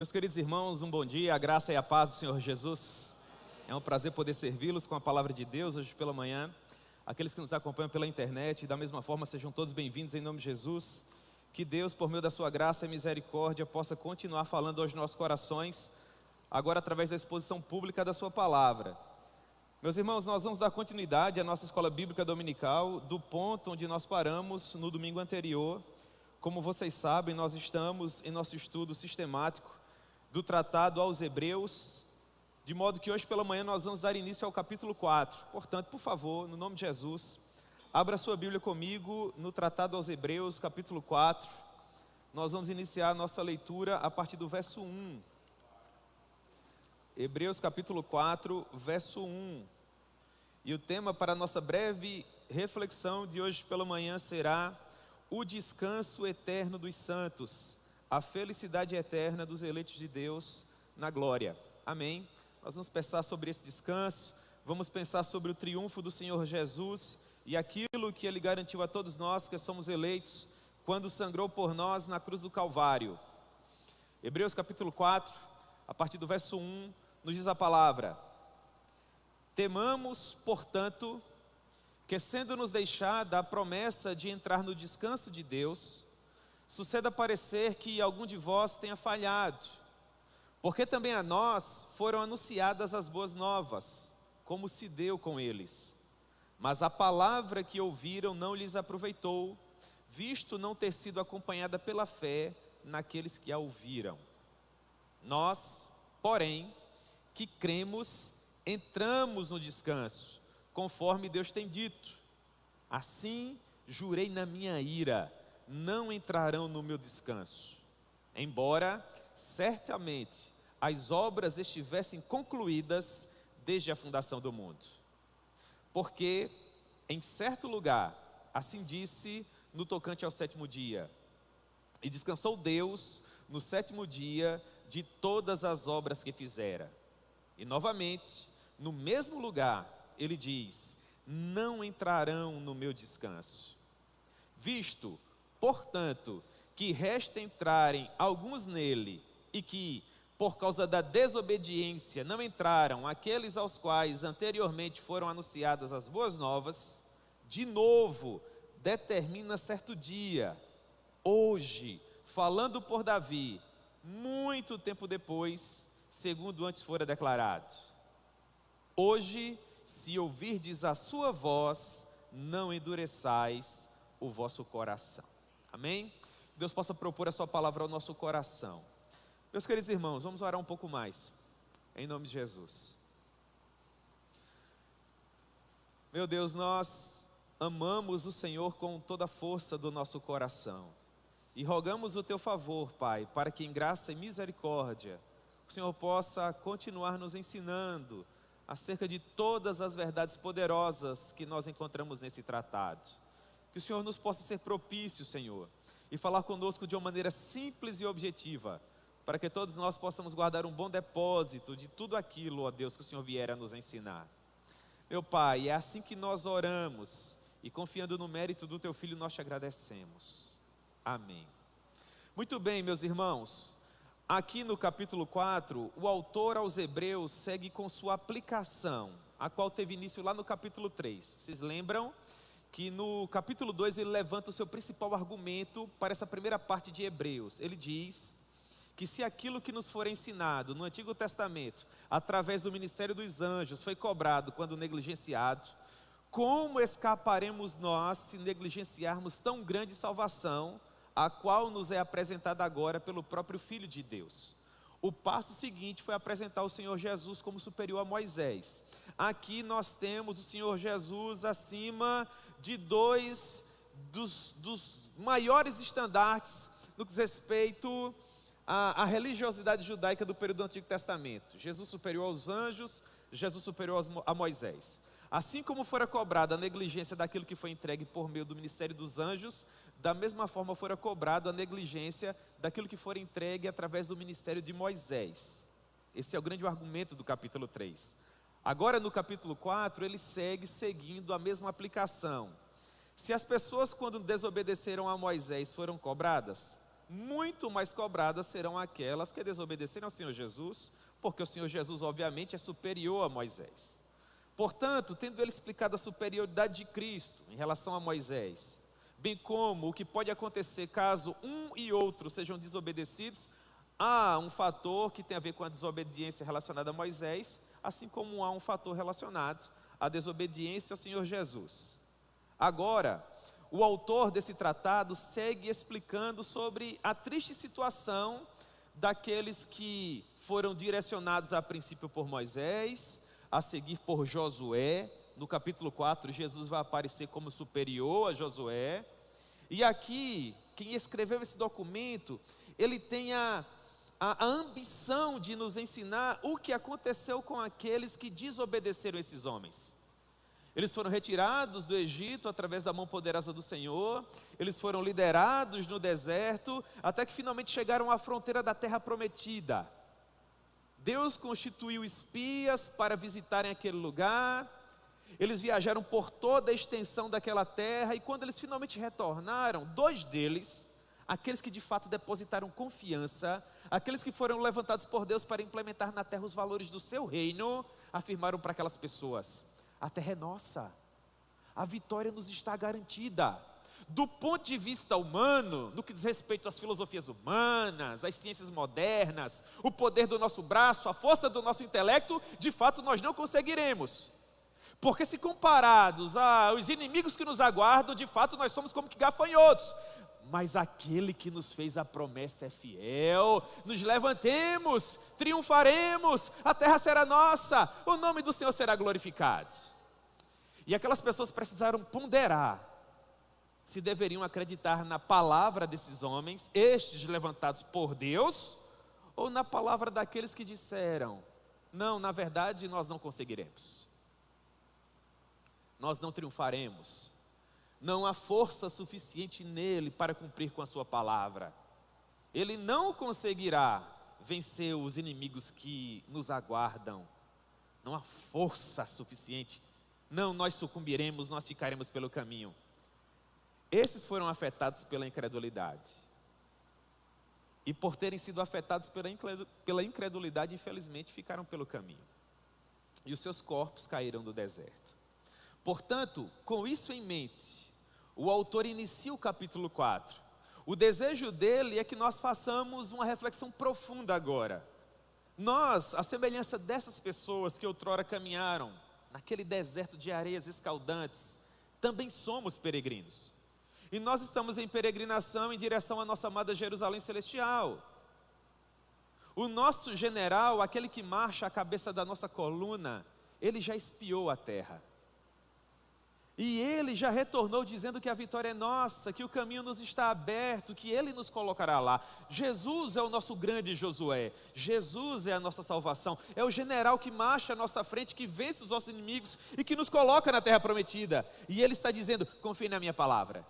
Meus queridos irmãos, um bom dia, a graça e a paz do Senhor Jesus. É um prazer poder servi-los com a palavra de Deus hoje pela manhã. Aqueles que nos acompanham pela internet, da mesma forma, sejam todos bem-vindos em nome de Jesus. Que Deus, por meio da sua graça e misericórdia, possa continuar falando aos nossos corações, agora através da exposição pública da sua palavra. Meus irmãos, nós vamos dar continuidade à nossa escola bíblica dominical, do ponto onde nós paramos no domingo anterior. Como vocês sabem, nós estamos em nosso estudo sistemático do tratado aos Hebreus, de modo que hoje pela manhã nós vamos dar início ao capítulo 4. Portanto, por favor, no nome de Jesus, abra sua Bíblia comigo no tratado aos Hebreus, capítulo 4. Nós vamos iniciar a nossa leitura a partir do verso 1. Hebreus capítulo 4, verso 1. E o tema para a nossa breve reflexão de hoje pela manhã será o descanso eterno dos santos, a felicidade eterna dos eleitos de Deus na glória. Amém? Nós vamos pensar sobre esse descanso, vamos pensar sobre o triunfo do Senhor Jesus e aquilo que Ele garantiu a todos nós que somos eleitos quando sangrou por nós na cruz do Calvário. Hebreus capítulo 4, a partir do verso 1, nos diz a palavra: temamos, portanto, que sendo-nos deixada a promessa de entrar no descanso de Deus, suceda parecer que algum de vós tenha falhado, porque também a nós foram anunciadas as boas novas, como se deu com eles. Mas a palavra que ouviram não lhes aproveitou, visto não ter sido acompanhada pela fé naqueles que a ouviram. Nós, porém, que cremos, entramos no descanso, conforme Deus tem dito: assim jurei na minha ira, não entrarão no meu descanso, embora certamente as obras estivessem concluídas desde a fundação do mundo. Porque em certo lugar, assim disse no tocante ao sétimo dia: e descansou Deus no sétimo dia de todas as obras que fizera. E novamente, no mesmo lugar, ele diz: não entrarão no meu descanso. Visto, portanto, que resta entrarem alguns nele, e que, por causa da desobediência, não entraram aqueles aos quais anteriormente foram anunciadas as boas novas, de novo determina certo dia, hoje, falando por Davi, muito tempo depois, segundo antes fora declarado: hoje, se ouvirdes a sua voz, não endureçais o vosso coração. Amém? Deus possa propor a sua palavra ao nosso coração. Meus queridos irmãos, vamos orar um pouco mais, em nome de Jesus. Meu Deus, nós amamos o Senhor com toda a força do nosso coração e rogamos o teu favor, Pai, para que em graça e misericórdia o Senhor possa continuar nos ensinando acerca de todas as verdades poderosas que nós encontramos nesse tratado. Que o Senhor nos possa ser propício, Senhor, e falar conosco de uma maneira simples e objetiva, para que todos nós possamos guardar um bom depósito de tudo aquilo, ó Deus, que o Senhor vier a nos ensinar. Meu Pai, é assim que nós oramos, e confiando no mérito do Teu Filho, nós te agradecemos. Amém. Muito bem, meus irmãos, aqui no capítulo 4, o autor aos Hebreus segue com sua aplicação, a qual teve início lá no capítulo 3. Vocês lembram que no capítulo 2 ele levanta o seu principal argumento para essa primeira parte de Hebreus. Ele diz que se aquilo que nos for ensinado no Antigo Testamento, através do ministério dos anjos, foi cobrado quando negligenciado, como escaparemos nós se negligenciarmos tão grande salvação, a qual nos é apresentada agora pelo próprio Filho de Deus? O passo seguinte foi apresentar o Senhor Jesus como superior a Moisés. Aqui nós temos o Senhor Jesus acima de dois dos maiores estandartes no que diz respeito à religiosidade judaica do período do Antigo Testamento. Jesus superior aos anjos, Jesus superior a Moisés. Assim como fora cobrada a negligência daquilo que foi entregue por meio do ministério dos anjos, da mesma forma fora cobrada a negligência daquilo que for entregue através do ministério de Moisés. Esse é o grande argumento do capítulo 3. Agora no capítulo 4 ele segue seguindo a mesma aplicação. Se as pessoas quando desobedeceram a Moisés foram cobradas, muito mais cobradas serão aquelas que desobedecerem ao Senhor Jesus, porque o Senhor Jesus, obviamente, é superior a Moisés. Portanto, tendo ele explicado a superioridade de Cristo em relação a Moisés, bem como o que pode acontecer caso um e outro sejam desobedecidos, há um fator que tem a ver com a desobediência relacionada a Moisés, assim como há um fator relacionado à desobediência ao Senhor Jesus. Agora, o autor desse tratado segue explicando sobre a triste situação daqueles que foram direcionados a princípio por Moisés, a seguir por Josué. No capítulo 4, Jesus vai aparecer como superior a Josué. E aqui, quem escreveu esse documento, ele tem a ambição de nos ensinar o que aconteceu com aqueles que desobedeceram esses homens. Eles foram retirados do Egito através da mão poderosa do Senhor, eles foram liderados no deserto, até que finalmente chegaram à fronteira da terra prometida. Deus constituiu espias para visitarem aquele lugar, eles viajaram por toda a extensão daquela terra, e quando eles finalmente retornaram, 2 deles, aqueles que de fato depositaram confiança, aqueles que foram levantados por Deus para implementar na terra os valores do seu reino, afirmaram para aquelas pessoas: a terra é nossa, a vitória nos está garantida. Do ponto de vista humano, no que diz respeito às filosofias humanas, às ciências modernas, o poder do nosso braço, a força do nosso intelecto, de fato nós não conseguiremos. Porque se comparados aos inimigos que nos aguardam, de fato nós somos como que gafanhotos. Mas aquele que nos fez a promessa é fiel. Nos levantemos, triunfaremos, a terra será nossa, o nome do Senhor será glorificado. E aquelas pessoas precisaram ponderar se deveriam acreditar na palavra desses homens, estes levantados por Deus, ou na palavra daqueles que disseram: não, na verdade nós não conseguiremos, nós não triunfaremos, não há força suficiente nele para cumprir com a sua palavra, ele não conseguirá vencer os inimigos que nos aguardam, não há força suficiente, não, nós sucumbiremos, nós ficaremos pelo caminho. Esses foram afetados pela incredulidade, e por terem sido afetados pela incredulidade, infelizmente ficaram pelo caminho, e os seus corpos caíram no deserto. Portanto, com isso em mente, o autor inicia o capítulo 4. O desejo dele é que nós façamos uma reflexão profunda agora. Nós, à semelhança dessas pessoas que outrora caminharam naquele deserto de areias escaldantes, também somos peregrinos. E nós estamos em peregrinação em direção à nossa amada Jerusalém Celestial. O nosso general, aquele que marcha à cabeça da nossa coluna, ele já espiou a terra. E ele já retornou dizendo que a vitória é nossa, que o caminho nos está aberto, que ele nos colocará lá. Jesus é o nosso grande Josué, Jesus é a nossa salvação, é o general que marcha à nossa frente, que vence os nossos inimigos e que nos coloca na terra prometida. E ele está dizendo: confie na minha palavra,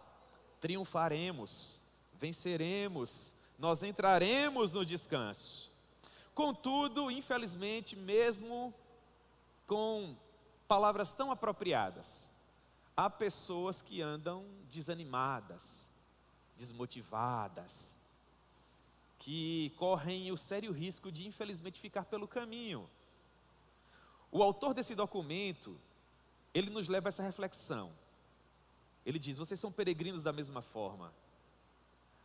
triunfaremos, venceremos, nós entraremos no descanso. Contudo, infelizmente, mesmo com palavras tão apropriadas, há pessoas que andam desanimadas, desmotivadas, que correm o sério risco de infelizmente ficar pelo caminho. O autor desse documento, ele nos leva a essa reflexão. Ele diz: vocês são peregrinos da mesma forma.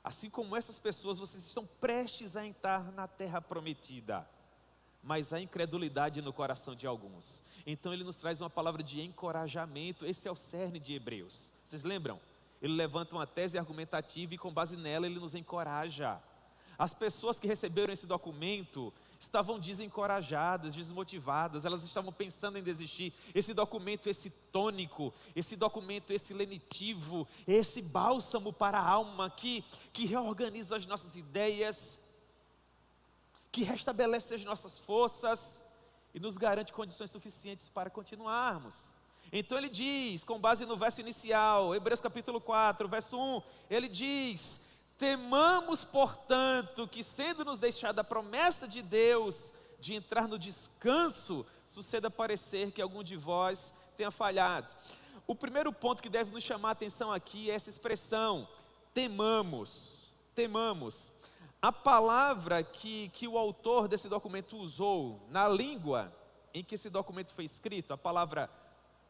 Assim como essas pessoas, vocês estão prestes a entrar na terra prometida, mas há incredulidade no coração de alguns. Então ele nos traz uma palavra de encorajamento. Esse é o cerne de Hebreus. Vocês lembram? Ele levanta uma tese argumentativa e com base nela ele nos encoraja. As pessoas que receberam esse documento estavam desencorajadas, desmotivadas, elas estavam pensando em desistir. Esse documento, esse tônico, esse documento, esse lenitivo, esse bálsamo para a alma que reorganiza as nossas ideias, que restabelece as nossas forças e nos garante condições suficientes para continuarmos. Então ele diz, com base no verso inicial, Hebreus capítulo 4, verso 1, ele diz: temamos, portanto, que sendo-nos deixada a promessa de Deus de entrar no descanso, suceda parecer que algum de vós tenha falhado. O primeiro ponto que deve nos chamar a atenção aqui é essa expressão, temamos. temamos. A palavra que o autor desse documento usou, na língua em que esse documento foi escrito, a palavra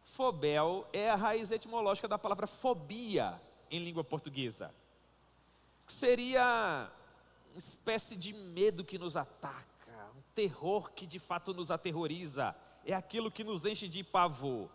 phobel, é a raiz etimológica da palavra fobia em língua portuguesa. Que seria uma espécie de medo que nos ataca, um terror que de fato nos aterroriza, é aquilo que nos enche de pavor.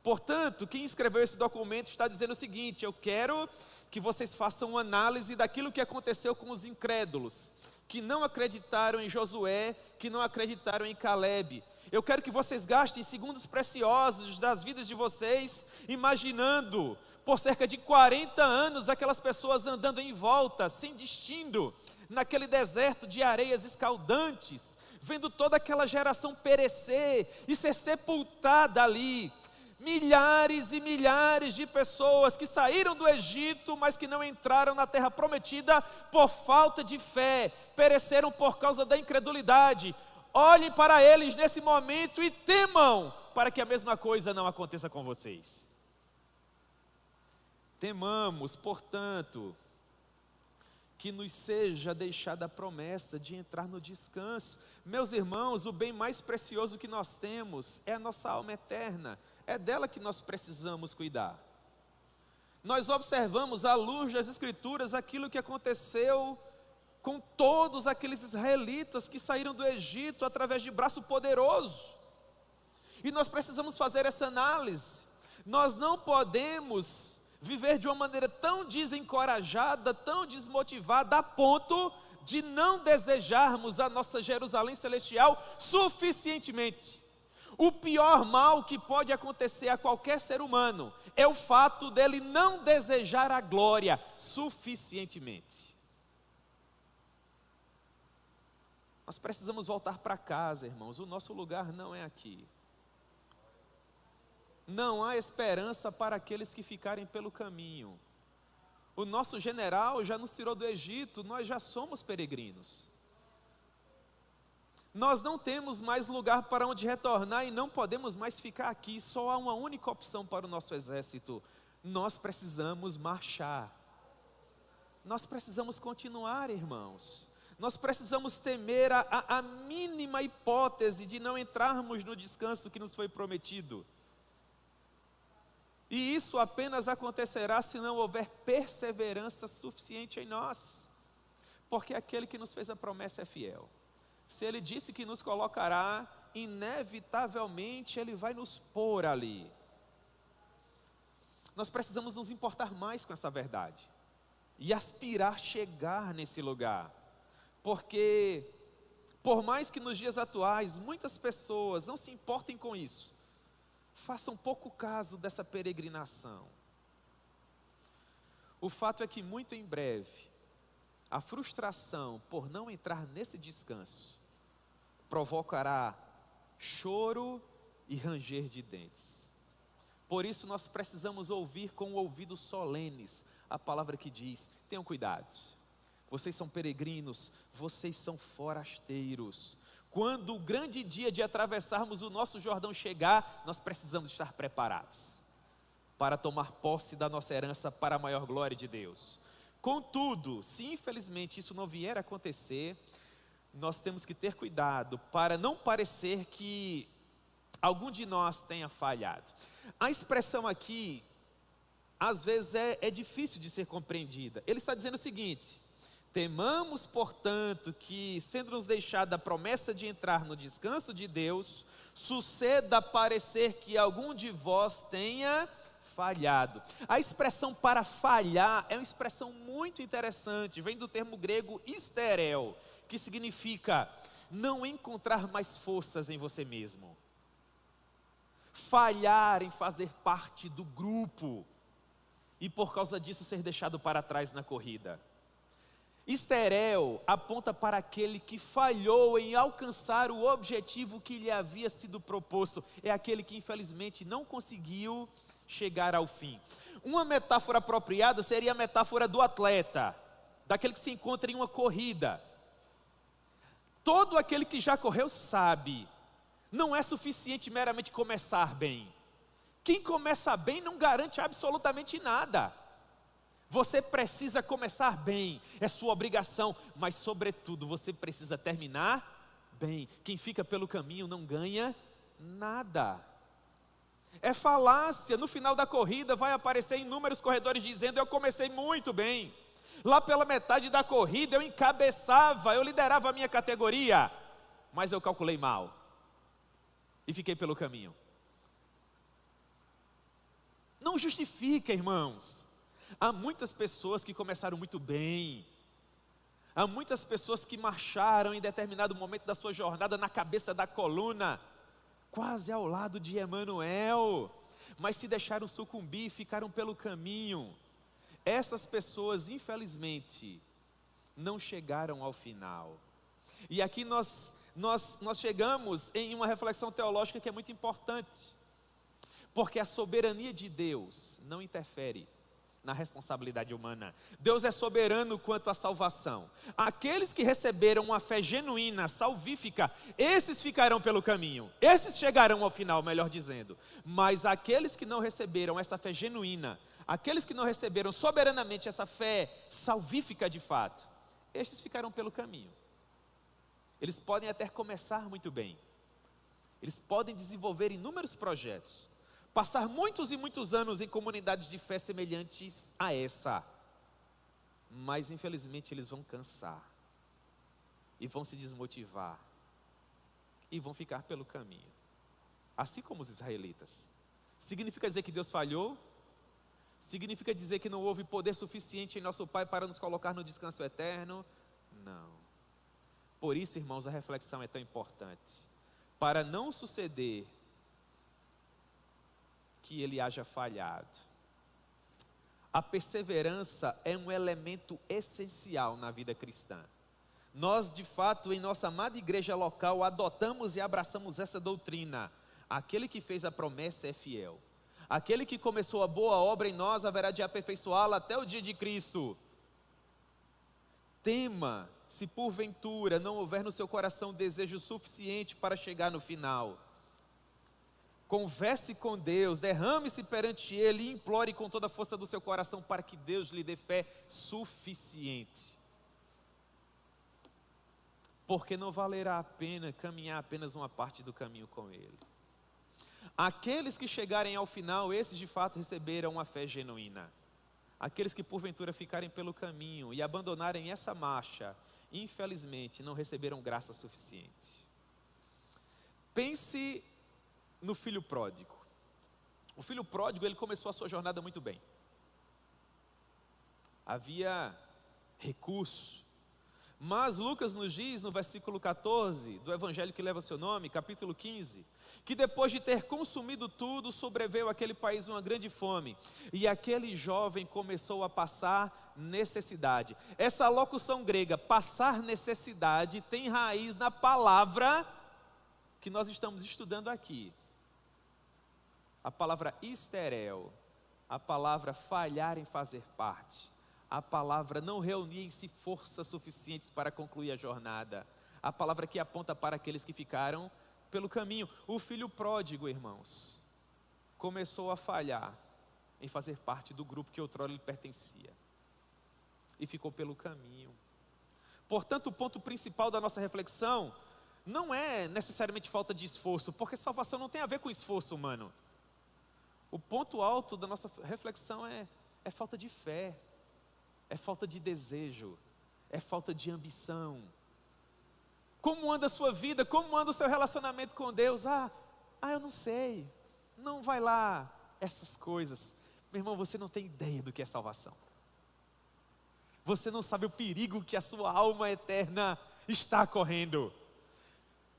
Portanto, quem escreveu esse documento está dizendo o seguinte: eu quero que vocês façam uma análise daquilo que aconteceu com os incrédulos, que não acreditaram em Josué, que não acreditaram em Caleb. Eu quero que vocês gastem segundos preciosos das vidas de vocês, imaginando por cerca de 40 anos aquelas pessoas andando em volta, sem destino, naquele deserto de areias escaldantes, vendo toda aquela geração perecer e ser sepultada ali. Milhares e milhares de pessoas que saíram do Egito, mas que não entraram na terra prometida por falta de fé, pereceram por causa da incredulidade. Olhem para eles nesse momento e temam, para que a mesma coisa não aconteça com vocês. Temamos, portanto, que nos seja deixada a promessa de entrar no descanso. Meus irmãos, o bem mais precioso que nós temos é a nossa alma eterna. É dela que nós precisamos cuidar. Nós observamos à luz das Escrituras aquilo que aconteceu com todos aqueles israelitas que saíram do Egito através de braço poderoso. E nós precisamos fazer essa análise. Nós não podemos viver de uma maneira tão desencorajada, tão desmotivada, a ponto de não desejarmos a nossa Jerusalém celestial suficientemente. O pior mal que pode acontecer a qualquer ser humano é o fato dele não desejar a glória suficientemente. Nós precisamos voltar para casa, irmãos. O nosso lugar não é aqui. Não há esperança para aqueles que ficarem pelo caminho. O nosso general já nos tirou do Egito, nós já somos peregrinos. Nós não temos mais lugar para onde retornar e não podemos mais ficar aqui. Só há uma única opção para o nosso exército: nós precisamos marchar. Nós precisamos continuar, irmãos. Nós precisamos temer a mínima hipótese de não entrarmos no descanso que nos foi prometido. E isso apenas acontecerá se não houver perseverança suficiente em nós. Porque aquele que nos fez a promessa é fiel. Se Ele disse que nos colocará, inevitavelmente Ele vai nos pôr ali. Nós precisamos nos importar mais com essa verdade e aspirar chegar nesse lugar. Porque, por mais que nos dias atuais muitas pessoas não se importem com isso, façam pouco caso dessa peregrinação. O fato é que muito em breve, a frustração por não entrar nesse descanso provocará choro e ranger de dentes. Por isso nós precisamos ouvir com ouvidos solenes a palavra que diz: tenham cuidado, vocês são peregrinos, vocês são forasteiros. Quando o grande dia de atravessarmos o nosso Jordão chegar, nós precisamos estar preparados para tomar posse da nossa herança para a maior glória de Deus. Contudo, se infelizmente isso não vier a acontecer, nós temos que ter cuidado para não parecer que algum de nós tenha falhado. A expressão aqui, às vezes é difícil de ser compreendida. Ele está dizendo o seguinte: temamos, portanto, que, sendo nos deixada a promessa de entrar no descanso de Deus, suceda parecer que algum de vós tenha falhado. A expressão para falhar é uma expressão muito interessante, vem do termo grego histerel, que significa não encontrar mais forças em você mesmo. Falhar em fazer parte do grupo e por causa disso ser deixado para trás na corrida. Histerel aponta para aquele que falhou em alcançar o objetivo que lhe havia sido proposto. É aquele que infelizmente não conseguiu chegar ao fim. Uma metáfora apropriada seria a metáfora do atleta, daquele que se encontra em uma corrida. Todo aquele que já correu sabe, não é suficiente meramente começar bem. Quem começa bem não garante absolutamente nada. Você precisa começar bem, é sua obrigação, mas sobretudo você precisa terminar bem. Quem fica pelo caminho não ganha nada. É falácia, no final da corrida vai aparecer inúmeros corredores dizendo: eu comecei muito bem, lá pela metade da corrida eu encabeçava, eu liderava a minha categoria, mas eu calculei mal e fiquei pelo caminho. Não justifica, irmãos. Há muitas pessoas que começaram muito bem, há muitas pessoas que marcharam em determinado momento da sua jornada na cabeça da coluna, quase ao lado de Emanuel, mas se deixaram sucumbir e ficaram pelo caminho. Essas pessoas, infelizmente, não chegaram ao final. E aqui nós chegamos em uma reflexão teológica que é muito importante, porque a soberania de Deus não interfere na responsabilidade humana. Deus é soberano quanto à salvação. Aqueles que receberam uma fé genuína, salvífica, esses ficarão pelo caminho, esses chegarão ao final, melhor dizendo. Mas aqueles que não receberam essa fé genuína, aqueles que não receberam soberanamente essa fé salvífica de fato, estes ficarão pelo caminho. Eles podem até começar muito bem, eles podem desenvolver inúmeros projetos, passar muitos e muitos anos em comunidades de fé semelhantes a essa, mas infelizmente eles vão cansar, e vão se desmotivar, e vão ficar pelo caminho, assim como os israelitas. Significa dizer que Deus falhou? Significa dizer que não houve poder suficiente em nosso Pai para nos colocar no descanso eterno? Não. Por isso, irmãos, a reflexão é tão importante, para não suceder que ele haja falhado. A perseverança é um elemento essencial na vida cristã. Nós, de fato, em nossa amada igreja local, adotamos e abraçamos essa doutrina. Aquele que fez a promessa é fiel. Aquele que começou a boa obra em nós haverá de aperfeiçoá-la até o dia de Cristo. Tema, se porventura não houver no seu coração desejo suficiente para chegar no final. Converse com Deus, derrame-se perante Ele e implore com toda a força do seu coração para que Deus lhe dê fé suficiente. Porque não valerá a pena caminhar apenas uma parte do caminho com Ele. Aqueles que chegarem ao final, esses de fato receberam uma fé genuína. Aqueles que porventura ficarem pelo caminho e abandonarem essa marcha, infelizmente não receberam graça suficiente. Pense no filho pródigo. O filho pródigo, ele começou a sua jornada muito bem. Havia recurso. Mas Lucas nos diz no versículo 14 do evangelho que leva seu nome, capítulo 15, que depois de ter consumido tudo, sobreveio àquele país uma grande fome, e aquele jovem começou a passar necessidade. Essa locução grega, passar necessidade, tem raiz na palavra que nós estamos estudando aqui. A palavra esterel, a palavra falhar em fazer parte, a palavra não reunir em si forças suficientes para concluir a jornada, a palavra que aponta para aqueles que ficaram pelo caminho. O filho pródigo, irmãos, começou a falhar em fazer parte do grupo que outrora lhe pertencia, e ficou pelo caminho. Portanto, o ponto principal da nossa reflexão não é necessariamente falta de esforço, porque salvação não tem a ver com esforço humano. O ponto alto da nossa reflexão é falta de fé, é falta de desejo, é falta de ambição. Como anda a sua vida? Como anda o seu relacionamento com Deus? Eu não sei, não vai lá, essas coisas. Meu irmão, você não tem ideia do que é salvação. Você não sabe o perigo que a sua alma eterna está correndo.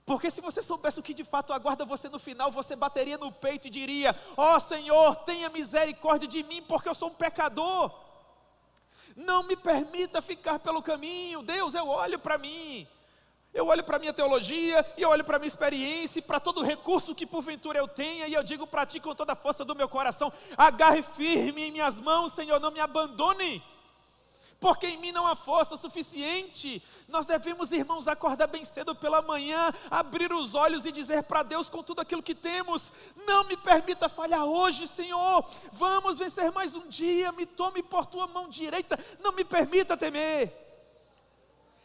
Porque se você soubesse o que de fato aguarda você no final, você bateria no peito e diria: ó Senhor, tenha misericórdia de mim, porque eu sou um pecador. Não me permita ficar pelo caminho. Deus, eu olho para mim, eu olho para a minha teologia, e eu olho para a minha experiência, e para todo o recurso que porventura eu tenha, e eu digo para ti com toda a força do meu coração: agarre firme em minhas mãos, Senhor, não me abandone. porque em mim não há força suficiente. Nós devemos, irmãos, acordar bem cedo pela manhã, abrir os olhos e dizer para Deus com tudo aquilo que temos: não me permita falhar hoje, Senhor, vamos vencer mais um dia, me tome por tua mão direita, não me permita temer.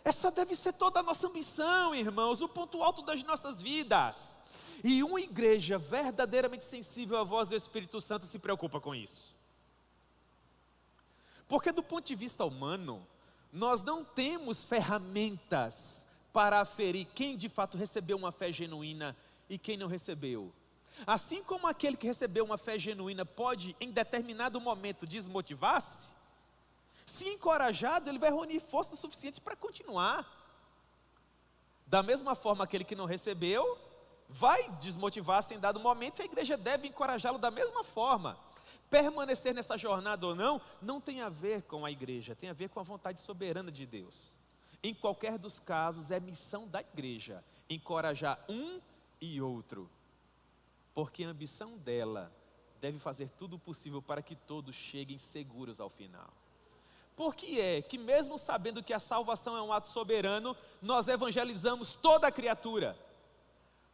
Essa deve ser toda a nossa ambição, irmãos, o ponto alto das nossas vidas. E uma igreja verdadeiramente sensível à voz do Espírito Santo se preocupa com isso. Porque do ponto de vista humano, nós não temos ferramentas para aferir quem de fato recebeu uma fé genuína e quem não recebeu. Assim como aquele que recebeu uma fé genuína pode, em determinado momento, desmotivar-se, se encorajado, ele vai reunir força suficiente para continuar. Da mesma forma, aquele que não recebeu vai desmotivar-se em dado momento, e a igreja deve encorajá-lo da mesma forma. Permanecer nessa jornada ou não, não tem a ver com a igreja, tem a ver com a vontade soberana de Deus. Em qualquer dos casos, é missão da igreja encorajar um e outro, porque a ambição dela deve fazer tudo o possível para que todos cheguem seguros ao final. Por que é que, mesmo sabendo que a salvação é um ato soberano, nós evangelizamos toda a criatura?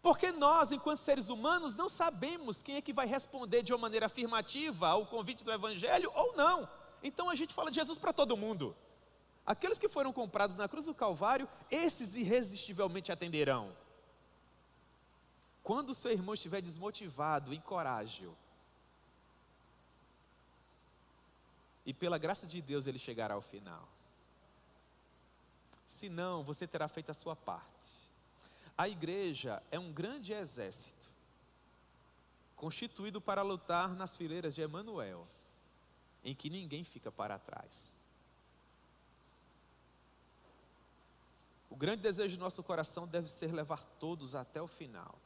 Porque nós, enquanto seres humanos, não sabemos quem é que vai responder de uma maneira afirmativa ao convite do Evangelho ou não. Então a gente fala de Jesus para todo mundo. Aqueles que foram comprados na cruz do Calvário, esses irresistivelmente atenderão. Quando o seu irmão estiver desmotivado, encoraje-o. E pela graça de Deus ele chegará ao final. Se não, você terá feito a sua parte. A igreja é um grande exército, constituído para lutar nas fileiras de Emanuel, em que ninguém fica para trás. O grande desejo do nosso coração deve ser levar todos até o final.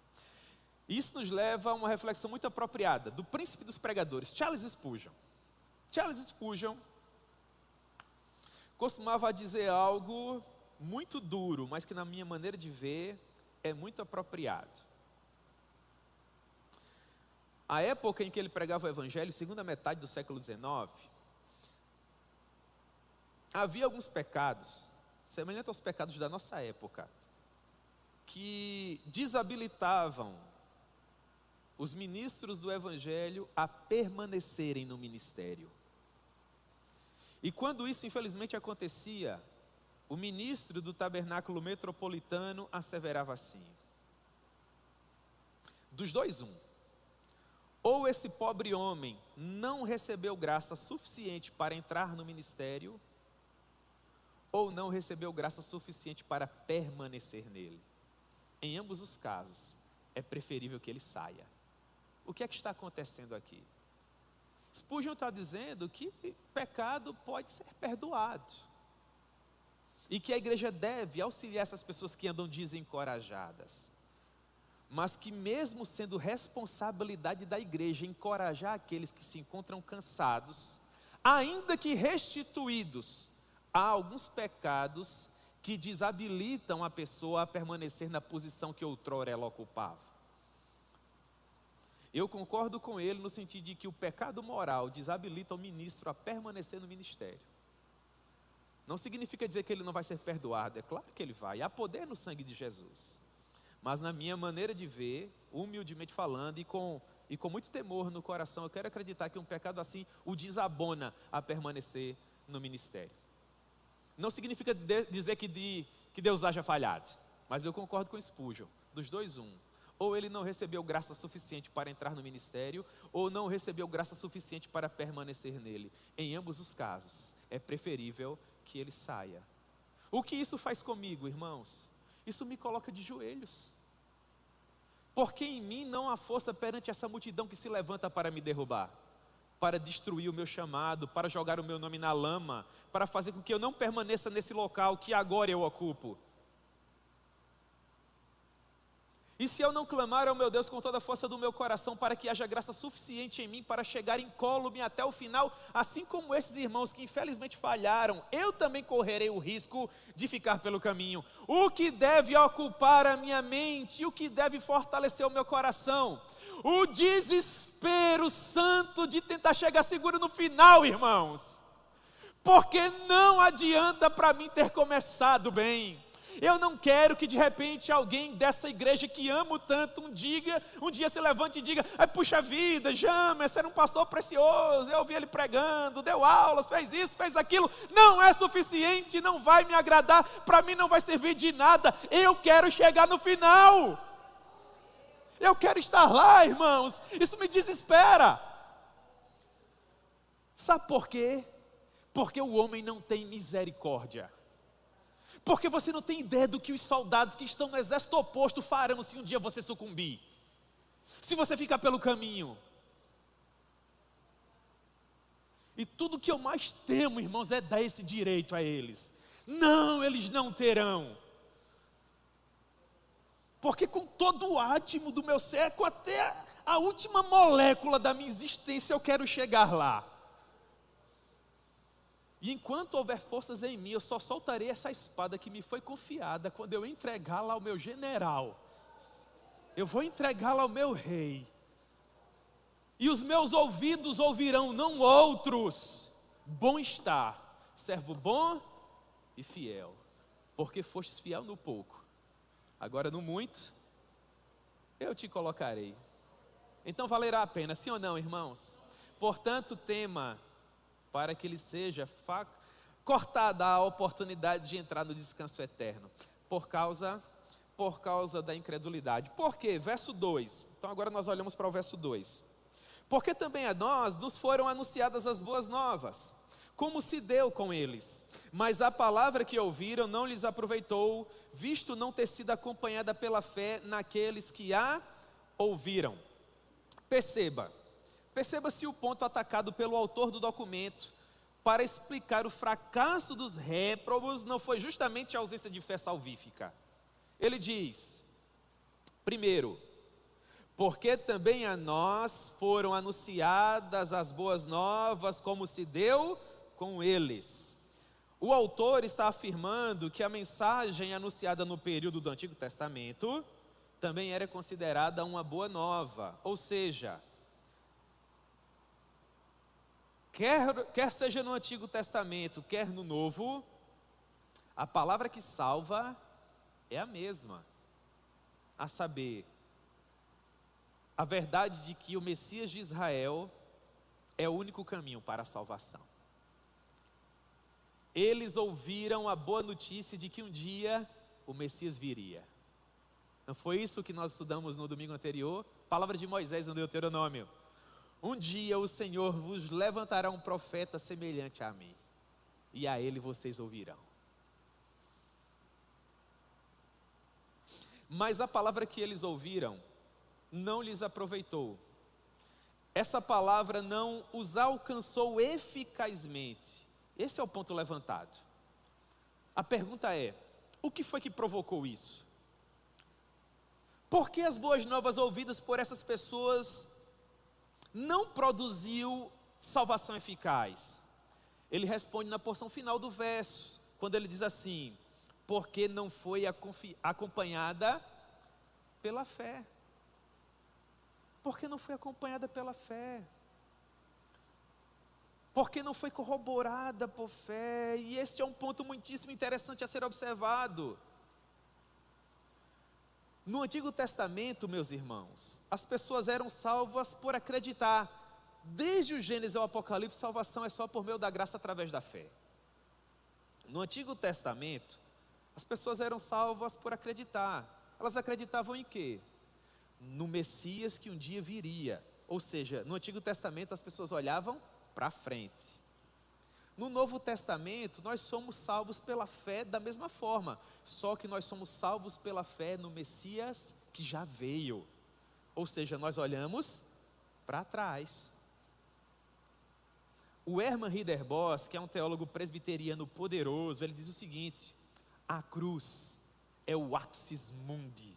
Isso nos leva a uma reflexão muito apropriada do príncipe dos pregadores, Charles Spurgeon. Charles Spurgeon costumava dizer algo muito duro, mas que na minha maneira de ver é muito apropriado. A época em que ele pregava o Evangelho, segunda metade do século XIX, havia alguns pecados, semelhantes aos pecados da nossa época, que desabilitavam os ministros do Evangelho a permanecerem no ministério. E quando isso infelizmente acontecia, o ministro do tabernáculo metropolitano asseverava assim: dos dois, ou esse pobre homem não recebeu graça suficiente para entrar no ministério, ou não recebeu graça suficiente para permanecer nele. Em ambos os casos, é preferível que ele saia. O que é que está acontecendo aqui? Spurgeon está dizendo que pecado pode ser perdoado, e que a igreja deve auxiliar essas pessoas que andam desencorajadas, mas que mesmo sendo responsabilidade da igreja encorajar aqueles que se encontram cansados, ainda que restituídos, há alguns pecados que desabilitam a pessoa a permanecer na posição que outrora ela ocupava. Eu concordo com ele no sentido de que o pecado moral desabilita o ministro a permanecer no ministério. Não significa dizer que ele não vai ser perdoado, é claro que ele vai, há poder no sangue de Jesus. Mas na minha maneira de ver, humildemente falando e com muito temor no coração, eu quero acreditar que um pecado assim o desabona a permanecer no ministério. Não significa dizer que Deus haja falhado, mas eu concordo com Spurgeon, dos dois, ou ele não recebeu graça suficiente para entrar no ministério, ou não recebeu graça suficiente para permanecer nele. Em ambos os casos, é preferível que ele saia. O que isso faz comigo, irmãos? Isso me coloca de joelhos, porque em mim não há força perante essa multidão que se levanta para me derrubar, para destruir o meu chamado, para jogar o meu nome na lama, para fazer com que eu não permaneça nesse local que agora eu ocupo. E se eu não clamar ao meu Deus com toda a força do meu coração para que haja graça suficiente em mim para chegar incólume até o final, assim como esses irmãos que infelizmente falharam, eu também correrei o risco de ficar pelo caminho. O que deve ocupar a minha mente, o que deve fortalecer o meu coração? O desespero santo de tentar chegar seguro no final, irmãos. Porque não adianta para mim ter começado bem. Eu não quero que de repente alguém dessa igreja que amo tanto um dia se levante e diga: ai, puxa vida, James era um pastor precioso, eu ouvi ele pregando, deu aulas, fez isso, fez aquilo. Não é suficiente, não vai me agradar, para mim não vai servir de nada. Eu quero chegar no final. Eu quero estar lá, irmãos. Isso me desespera. Sabe por quê? Porque o homem não tem misericórdia. Porque você não tem ideia do que os soldados que estão no exército oposto farão se um dia você sucumbir. Se você ficar pelo caminho. E tudo que eu mais temo, irmãos, é dar esse direito a eles. Não, eles não terão. Porque com todo o átimo do meu ser, com até a última molécula da minha existência, eu quero chegar lá. E enquanto houver forças em mim, eu só soltarei essa espada que me foi confiada quando eu entregá-la ao meu general. Eu vou entregá-la ao meu rei. E os meus ouvidos ouvirão, não outros. Bom está, servo bom e fiel. Porque fostes fiel no pouco, agora no muito, eu te colocarei. Então valerá a pena, sim ou não, irmãos? Portanto, tema para que ele seja cortada a oportunidade de entrar no descanso eterno, por causa da incredulidade. Por quê? Verso 2, então agora nós olhamos para o verso 2. Porque também a nós nos foram anunciadas as boas novas, como se deu com eles, mas a palavra que ouviram não lhes aproveitou, visto não ter sido acompanhada pela fé naqueles que a ouviram. Perceba-se o ponto atacado pelo autor do documento para explicar o fracasso dos réprobos não foi justamente a ausência de fé salvífica. Ele diz, primeiro, porque também a nós foram anunciadas as boas novas, como se deu com eles. O autor está afirmando que a mensagem anunciada no período do Antigo Testamento também era considerada uma boa nova, ou seja, quer seja no Antigo Testamento, quer no Novo, a palavra que salva é a mesma, a saber, a verdade de que o Messias de Israel é o único caminho para a salvação. Eles ouviram a boa notícia de que um dia o Messias viria. Não foi isso que nós estudamos no domingo anterior? Palavra de Moisés no Deuteronômio. Um dia o Senhor vos levantará um profeta semelhante a mim, e a ele vocês ouvirão. Mas a palavra que eles ouviram não lhes aproveitou. Essa palavra não os alcançou eficazmente. Esse é o ponto levantado. A pergunta é, o que foi que provocou isso? Por que as boas novas ouvidas por essas pessoas não produziu salvação eficaz? Ele responde na porção final do verso, quando ele diz assim, porque não foi acompanhada pela fé. Porque não foi acompanhada pela fé. Porque não foi corroborada por fé. E esse é um ponto muitíssimo interessante a ser observado. No Antigo Testamento, meus irmãos, as pessoas eram salvas por acreditar. Desde o Gênesis ao Apocalipse, salvação é só por meio da graça através da fé. No Antigo Testamento, as pessoas eram salvas por acreditar. Elas acreditavam em quê? No Messias que um dia viria. Ou seja, no Antigo Testamento as pessoas olhavam para frente. No Novo Testamento, nós somos salvos pela fé da mesma forma, só que nós somos salvos pela fé no Messias que já veio. Ou seja, nós olhamos para trás. O Herman Ridderbos, que é um teólogo presbiteriano poderoso, ele diz o seguinte: a cruz é o axis mundi,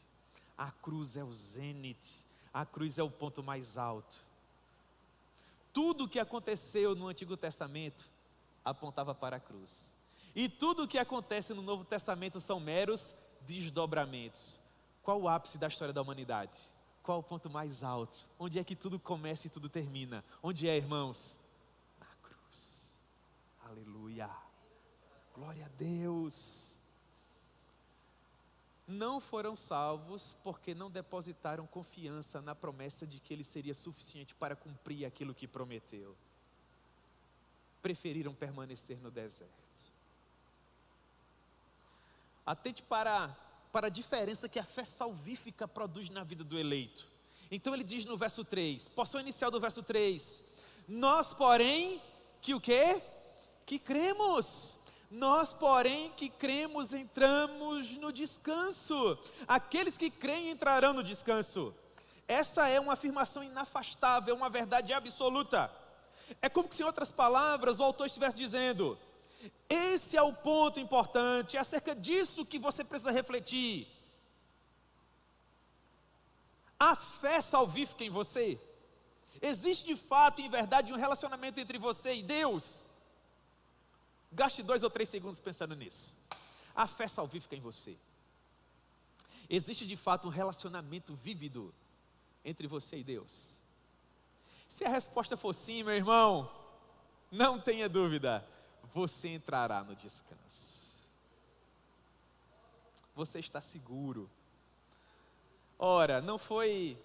a cruz é o zênite, a cruz é o ponto mais alto. Tudo o que aconteceu no Antigo Testamento apontava para a cruz. E tudo o que acontece no Novo Testamento são meros desdobramentos. Qual o ápice da história da humanidade? Qual o ponto mais alto? Onde é que tudo começa e tudo termina? Onde é, irmãos? Na cruz. Aleluia. Aleluia. Glória a Deus. Não foram salvos porque não depositaram confiança na promessa de que Ele seria suficiente para cumprir aquilo que prometeu. Preferiram permanecer no deserto. Atente para a diferença que a fé salvífica produz na vida do eleito. Então ele diz no verso 3, porção inicial do verso 3, nós porém, que o quê? Que cremos. Nós porém que cremos entramos no descanso. Aqueles que creem entrarão no descanso. Essa é uma afirmação inafastável, uma verdade absoluta. É como se, em outras palavras, o autor estivesse dizendo: esse é o ponto importante, é acerca disso que você precisa refletir. A fé salvífica em você, existe de fato e em verdade um relacionamento entre você e Deus? Gaste 2 ou 3 segundos pensando nisso. A fé salvífica em você, existe de fato um relacionamento vívido entre você e Deus? Se a resposta for sim, meu irmão, não tenha dúvida, você entrará no descanso. Você está seguro. Ora, não foi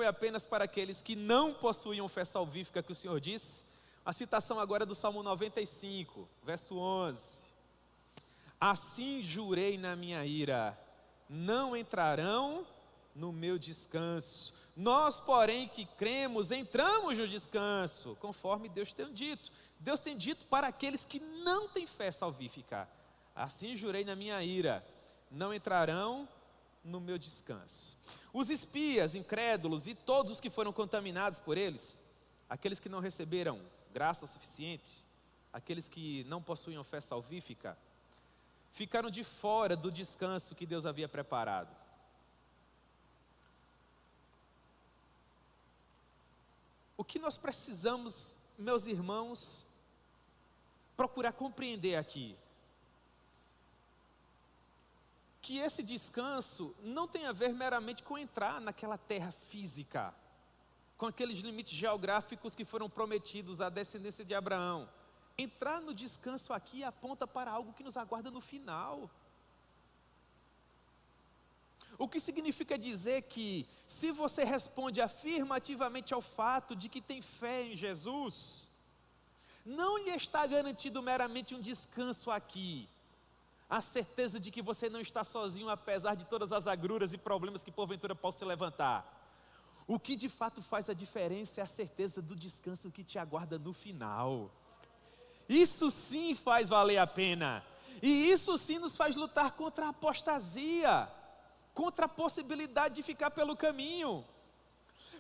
apenas para aqueles que não possuíam fé salvífica que o Senhor disse. A citação agora é do Salmo 95, verso 11. Assim jurei na minha ira, não entrarão no meu descanso. Nós, porém, que cremos, entramos no descanso, conforme Deus tem dito. Deus tem dito para aqueles que não têm fé salvífica: assim jurei na minha ira, não entrarão no meu descanso. Os espias, incrédulos e todos os que foram contaminados por eles, aqueles que não receberam graça suficiente, aqueles que não possuíam fé salvífica, ficaram de fora do descanso que Deus havia preparado. O que nós precisamos, meus irmãos, procurar compreender aqui, que esse descanso não tem a ver meramente com entrar naquela terra física, com aqueles limites geográficos que foram prometidos à descendência de Abraão. Entrar no descanso aqui aponta para algo que nos aguarda no final. O que significa dizer que, se você responde afirmativamente ao fato de que tem fé em Jesus, não lhe está garantido meramente um descanso aqui, a certeza de que você não está sozinho, apesar de todas as agruras e problemas que porventura possam se levantar. O que de fato faz a diferença é a certeza do descanso que te aguarda no final. Isso sim faz valer a pena, e isso sim nos faz lutar contra a apostasia, contra a possibilidade de ficar pelo caminho.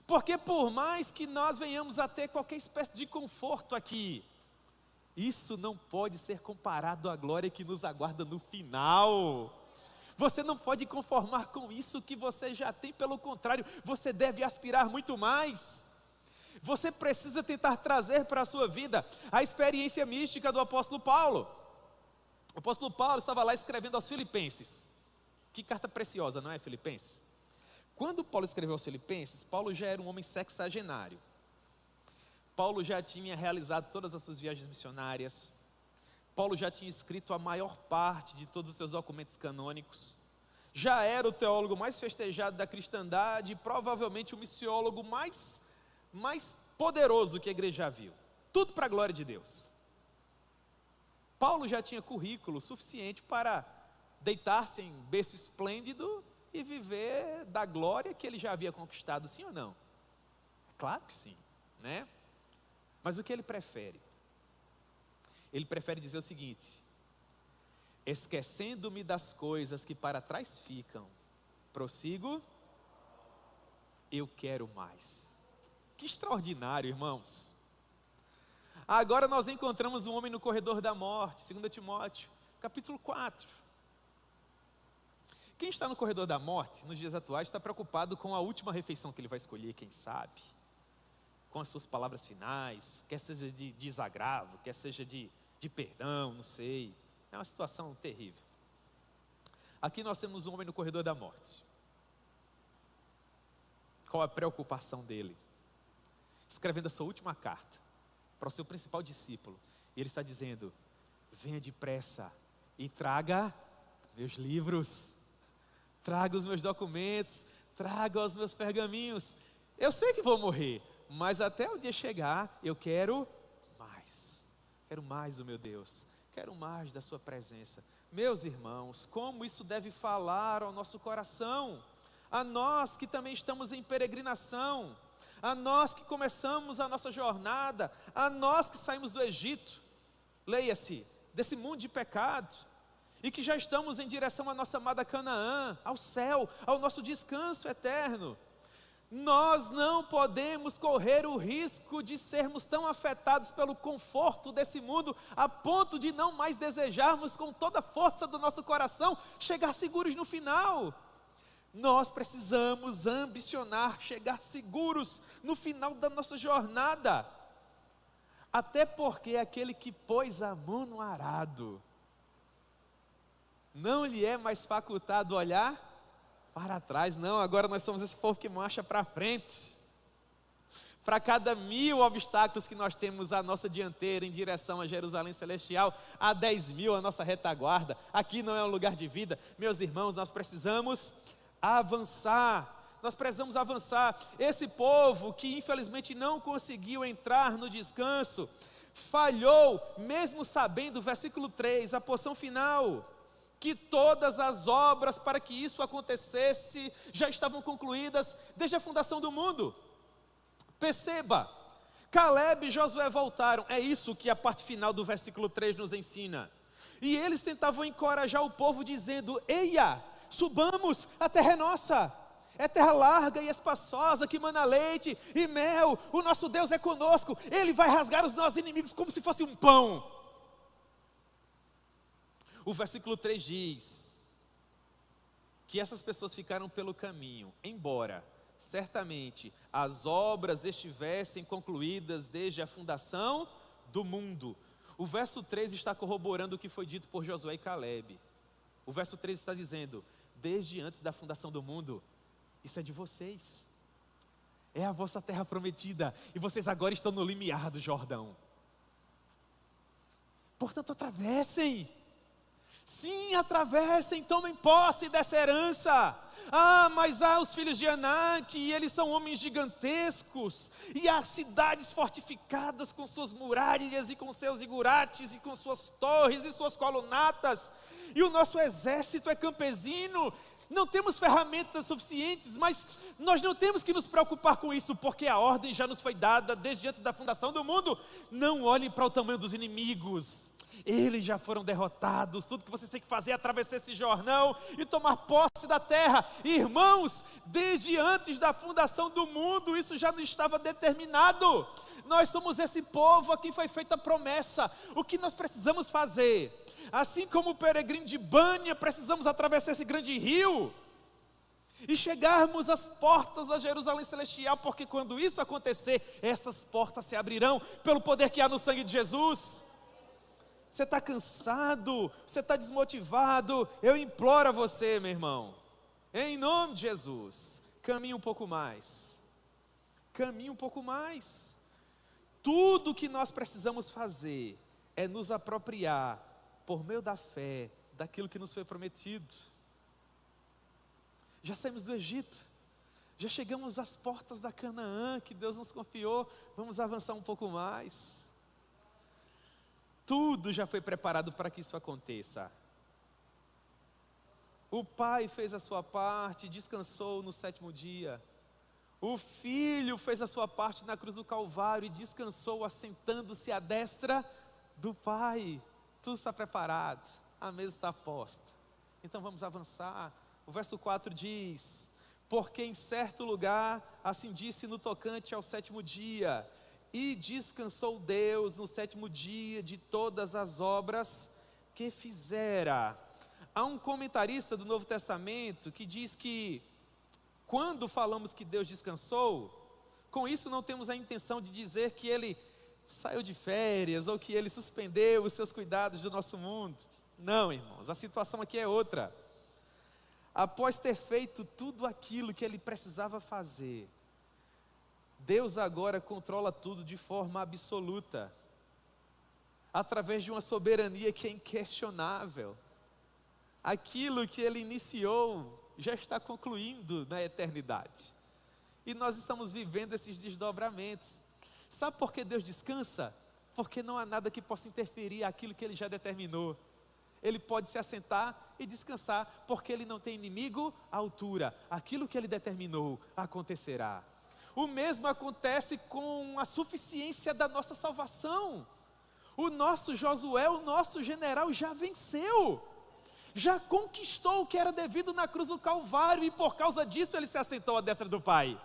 Porque por mais que nós venhamos a ter qualquer espécie de conforto aqui, isso não pode ser comparado à glória que nos aguarda no final. Você não pode conformar com isso que você já tem, pelo contrário, você deve aspirar muito mais. Você precisa tentar trazer para a sua vida a experiência mística do apóstolo Paulo. O apóstolo Paulo estava lá escrevendo aos Filipenses. Que carta preciosa, não é, Filipenses? Quando Paulo escreveu aos Filipenses, Paulo já era um homem sexagenário. Paulo já tinha realizado todas as suas viagens missionárias. Paulo já tinha escrito a maior parte de todos os seus documentos canônicos. Já era o teólogo mais festejado da cristandade e provavelmente o missiólogo mais poderoso que a igreja já viu. Tudo para a glória de Deus. Paulo já tinha currículo suficiente para deitar-se em berço esplêndido e viver da glória que ele já havia conquistado, sim ou não? Claro que sim, né? Mas o que ele prefere? Ele prefere dizer o seguinte: esquecendo-me das coisas que para trás ficam, prossigo, eu quero mais. Que extraordinário, irmãos. Agora nós encontramos um homem no corredor da morte, 2 Timóteo, capítulo 4. Quem está no corredor da morte, nos dias atuais, está preocupado com a última refeição que ele vai escolher, quem sabe, com as suas palavras finais, quer seja de desagravo, quer seja de perdão, não sei. É uma situação terrível. Aqui nós temos um homem no corredor da morte. Qual a preocupação dele? Escrevendo a sua última carta para o seu principal discípulo, e ele está dizendo: venha depressa e traga meus livros, traga os meus documentos, traga os meus pergaminhos. Eu sei que vou morrer, mas até o dia chegar, eu quero mais do meu Deus, quero mais da sua presença. Meus irmãos, como isso deve falar ao nosso coração, a nós que também estamos em peregrinação, a nós que começamos a nossa jornada, a nós que saímos do Egito, leia-se, desse mundo de pecado, e que já estamos em direção à nossa amada Canaã, ao céu, ao nosso descanso eterno. Nós não podemos correr o risco de sermos tão afetados pelo conforto desse mundo, a ponto de não mais desejarmos com toda a força do nosso coração chegar seguros no final. Nós precisamos ambicionar chegar seguros no final da nossa jornada, até porque aquele que pôs a mão no arado, não lhe é mais facultado olhar para trás. Não, agora nós somos esse povo que marcha para frente. Para cada 1000 obstáculos que nós temos à nossa dianteira em direção a Jerusalém Celestial, há 10.000 à nossa retaguarda. Aqui não é um lugar de vida. Meus irmãos, nós precisamos avançar. Nós precisamos avançar. Esse povo que infelizmente não conseguiu entrar no descanso, falhou, mesmo sabendo, versículo 3, a porção final, que todas as obras para que isso acontecesse já estavam concluídas desde a fundação do mundo. Perceba, Caleb e Josué voltaram, é isso que a parte final do versículo 3 nos ensina. E eles tentavam encorajar o povo dizendo: eia, subamos, a terra é nossa, é terra larga e espaçosa, que mana leite e mel, o nosso Deus é conosco, Ele vai rasgar os nossos inimigos como se fosse um pão. O versículo 3 diz que essas pessoas ficaram pelo caminho, embora certamente as obras estivessem concluídas desde a fundação do mundo. O verso 3 está corroborando o que foi dito por Josué e Caleb. O verso 3 está dizendo: desde antes da fundação do mundo, isso é de vocês, é a vossa terra prometida, e vocês agora estão no limiar do Jordão. Portanto, atravessem. Sim, atravessem, tomem posse dessa herança. Mas há os filhos de Anak, e eles são homens gigantescos, e há cidades fortificadas com suas muralhas, e com seus igurates, e com suas torres, e suas colunatas, e o nosso exército é campesino, não temos ferramentas suficientes, mas nós não temos que nos preocupar com isso, porque a ordem já nos foi dada desde antes da fundação do mundo. Não olhem para o tamanho dos inimigos, eles já foram derrotados. Tudo que vocês têm que fazer é atravessar esse Jordão e tomar posse da terra. Irmãos, desde antes da fundação do mundo, isso já não estava determinado. Nós somos esse povo a quem foi feita a promessa. O que nós precisamos fazer? Assim como o peregrino de Bânia, precisamos atravessar esse grande rio e chegarmos às portas da Jerusalém Celestial, porque quando isso acontecer, essas portas se abrirão pelo poder que há no sangue de Jesus. Você está cansado, você está desmotivado, eu imploro a você, meu irmão, em nome de Jesus, caminhe um pouco mais, caminhe um pouco mais. Tudo o que nós precisamos fazer é nos apropriar, por meio da fé, daquilo que nos foi prometido. Já saímos do Egito, já chegamos às portas da Canaã, que Deus nos confiou, vamos avançar um pouco mais. Tudo já foi preparado para que isso aconteça. O Pai fez a sua parte, descansou no 7º dia. O Filho fez a sua parte na cruz do Calvário e descansou, assentando-se à destra do Pai. Tudo está preparado, a mesa está posta. Então vamos avançar. O verso 4 diz: porque em certo lugar, assim disse no tocante ao 7º dia, e descansou Deus no 7º dia de todas as obras que fizera. Há um comentarista do Novo Testamento que diz que, quando falamos que Deus descansou, com isso não temos a intenção de dizer que Ele saiu de férias, ou que Ele suspendeu os seus cuidados do nosso mundo. Não, irmãos, a situação aqui é outra. Após ter feito tudo aquilo que Ele precisava fazer, Deus agora controla tudo de forma absoluta. através de uma soberania que é inquestionável. Aquilo que Ele iniciou já está concluindo na eternidade. E nós estamos vivendo esses desdobramentos. Sabe por que Deus descansa? Porque não há nada que possa interferir aquilo que Ele já determinou. Ele pode se assentar e descansar, porque Ele não tem inimigo à altura. Aquilo que Ele determinou acontecerá. O mesmo acontece com a suficiência da nossa salvação. O nosso Josué, o nosso general, já venceu. Já conquistou o que era devido na cruz do Calvário, e por causa disso Ele se assentou à destra do Pai.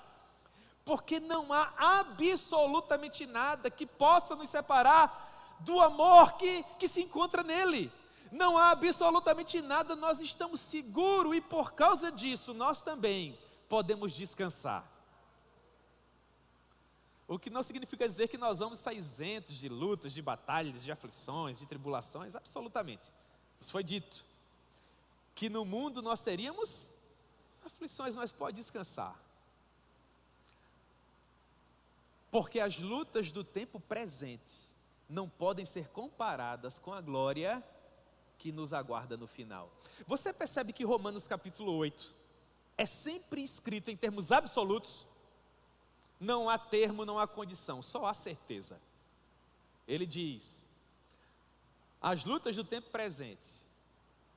Porque não há absolutamente nada que possa nos separar do amor que se encontra nele. Não há absolutamente nada, nós estamos seguros, e por causa disso nós também podemos descansar. O que não significa dizer que nós vamos estar isentos de lutas, de batalhas, de aflições, de tribulações, absolutamente. Isso foi dito. Que no mundo nós teríamos aflições, mas pode descansar. Porque as lutas do tempo presente não podem ser comparadas com a glória que nos aguarda no final. Você percebe que Romanos capítulo 8 é sempre escrito em termos absolutos? Não há termo, não há condição, só há certeza. Ele diz: as lutas do tempo presente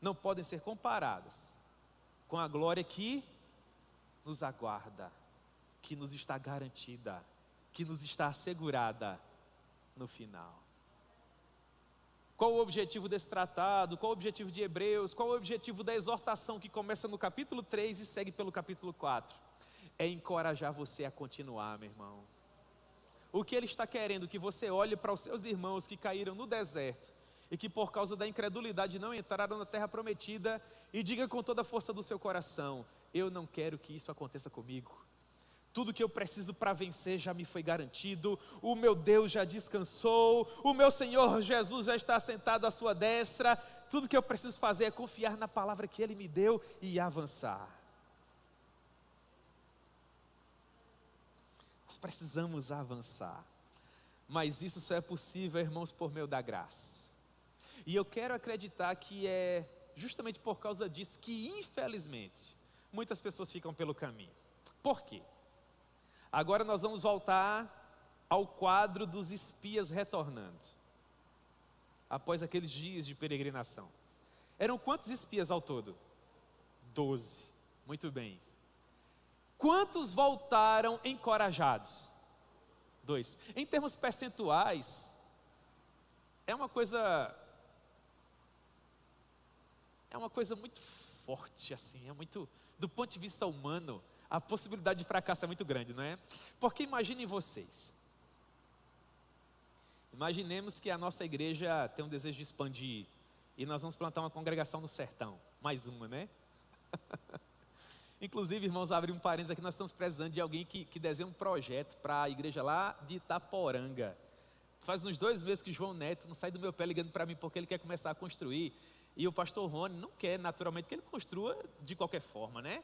não podem ser comparadas com a glória que nos aguarda, que nos está garantida, que nos está assegurada no final. Qual o objetivo desse tratado? Qual o objetivo de Hebreus? Qual o objetivo da exortação que começa no capítulo 3 e segue pelo capítulo 4? É encorajar você a continuar, meu irmão. O que Ele está querendo? Que você olhe para os seus irmãos que caíram no deserto e que por causa da incredulidade não entraram na terra prometida, e diga com toda a força do seu coração: eu não quero que isso aconteça comigo. Tudo que eu preciso para vencer já me foi garantido, o meu Deus já descansou, o meu Senhor Jesus já está sentado à sua destra. Tudo que eu preciso fazer é confiar na palavra que Ele me deu e avançar. Nós precisamos avançar, mas isso só é possível, irmãos, por meio da graça. E eu quero acreditar que é justamente por causa disso que, infelizmente, muitas pessoas ficam pelo caminho. Por quê? Agora nós vamos voltar ao quadro dos espias retornando, após aqueles dias de peregrinação. Eram quantos espias ao todo? 12. Muito bem. Quantos voltaram encorajados? 2. Em termos percentuais, é uma coisa muito forte, assim, é muito, do ponto de vista humano, a possibilidade de fracasso é muito grande, não é? Porque imaginem vocês, imaginemos que a nossa igreja tem um desejo de expandir, e nós vamos plantar uma congregação no sertão, mais uma, né? Inclusive, irmãos, abrir um parênteses aqui, nós estamos precisando de alguém que desenhe um projeto para a igreja lá de Itaporanga. Faz uns 2 meses que João Neto não sai do meu pé ligando para mim porque ele quer começar a construir, e o pastor Rony não quer naturalmente que ele construa de qualquer forma, né?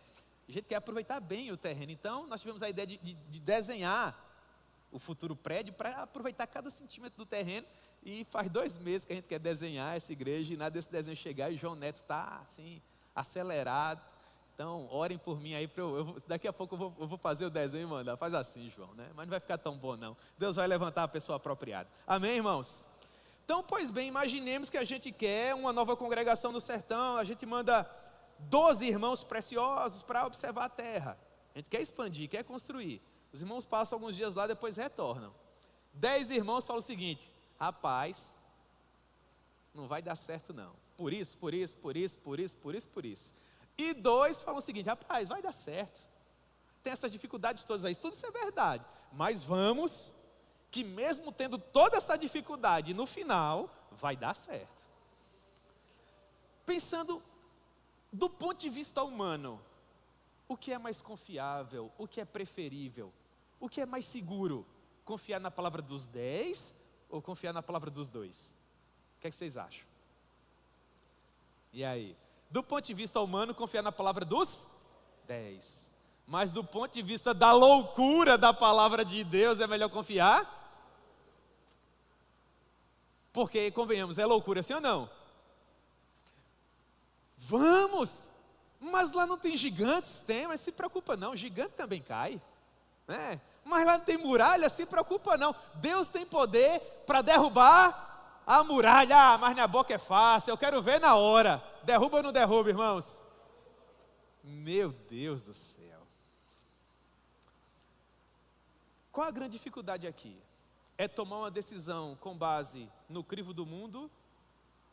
A gente quer aproveitar bem o terreno. Então nós tivemos a ideia de desenhar o futuro prédio para aproveitar cada centímetro do terreno, e faz 2 meses que a gente quer desenhar essa igreja, e nada desse desenho chegar, e o João Neto está assim, acelerado. Então orem por mim aí, daqui a pouco eu vou fazer o desenho e mandar. Faz assim, João, né? Mas não vai ficar tão bom não. Deus vai levantar a pessoa apropriada. Amém, irmãos? Então, pois bem, imaginemos que a gente quer uma nova congregação no sertão, a gente manda 12 irmãos preciosos para observar a terra. A gente quer expandir, quer construir. Os irmãos passam alguns dias lá, depois retornam. 10 irmãos falam o seguinte: rapaz, não vai dar certo não. Por isso. E 2 falam o seguinte: rapaz, vai dar certo. Tem essas dificuldades todas aí, tudo isso é verdade. Mas vamos, que mesmo tendo toda essa dificuldade, no final, vai dar certo. Pensando do ponto de vista humano, o que é mais confiável, o que é preferível, o que é mais seguro? Confiar na palavra dos 10 ou confiar na palavra dos 2? O que é que vocês acham? E aí? Do ponto de vista humano, confiar na palavra dos 10. Mas do ponto de vista da loucura da palavra de Deus, é melhor confiar? Porque, convenhamos, é loucura, sim ou não? Vamos! Mas lá não tem gigantes? Tem, mas se preocupa não, gigante também cai, né? Mas lá não tem muralha? Se preocupa não, Deus tem poder para derrubar a muralha. Ah, mas na boca é fácil, eu quero ver na hora. Derruba ou não derruba, irmãos? Meu Deus do céu. Qual a grande dificuldade aqui? É tomar uma decisão com base no crivo do mundo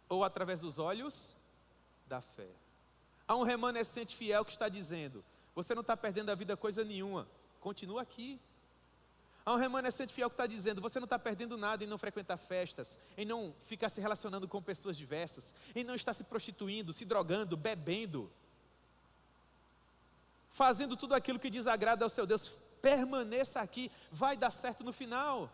ou através dos olhos da fé. Há um remanescente fiel que está dizendo: você não está perdendo a vida coisa nenhuma, continua aqui. Há um remanescente fiel que está dizendo: você não está perdendo nada em não frequentar festas, em não ficar se relacionando com pessoas diversas, em não estar se prostituindo, se drogando, bebendo, fazendo tudo aquilo que desagrada ao seu Deus. Permaneça aqui, vai dar certo no final.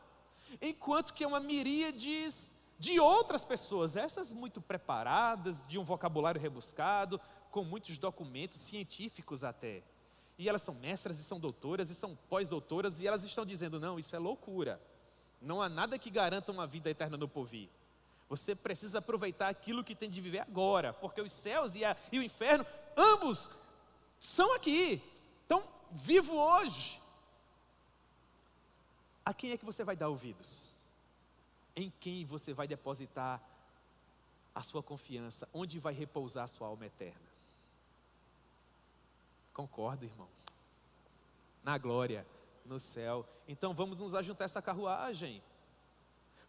Enquanto que é uma miríade de outras pessoas, essas muito preparadas, de um vocabulário rebuscado, com muitos documentos científicos até. E elas são mestras e são doutoras e são pós-doutoras, e elas estão dizendo: não, isso é loucura. Não há nada que garanta uma vida eterna no porvir. Você precisa aproveitar aquilo que tem de viver agora, porque os céus e o inferno, ambos são aqui. Então, vivo hoje. A quem é que você vai dar ouvidos? Em quem você vai depositar a sua confiança? Onde vai repousar a sua alma eterna? Concordo, irmão? Na glória, no céu. Então vamos nos ajuntar a essa carruagem.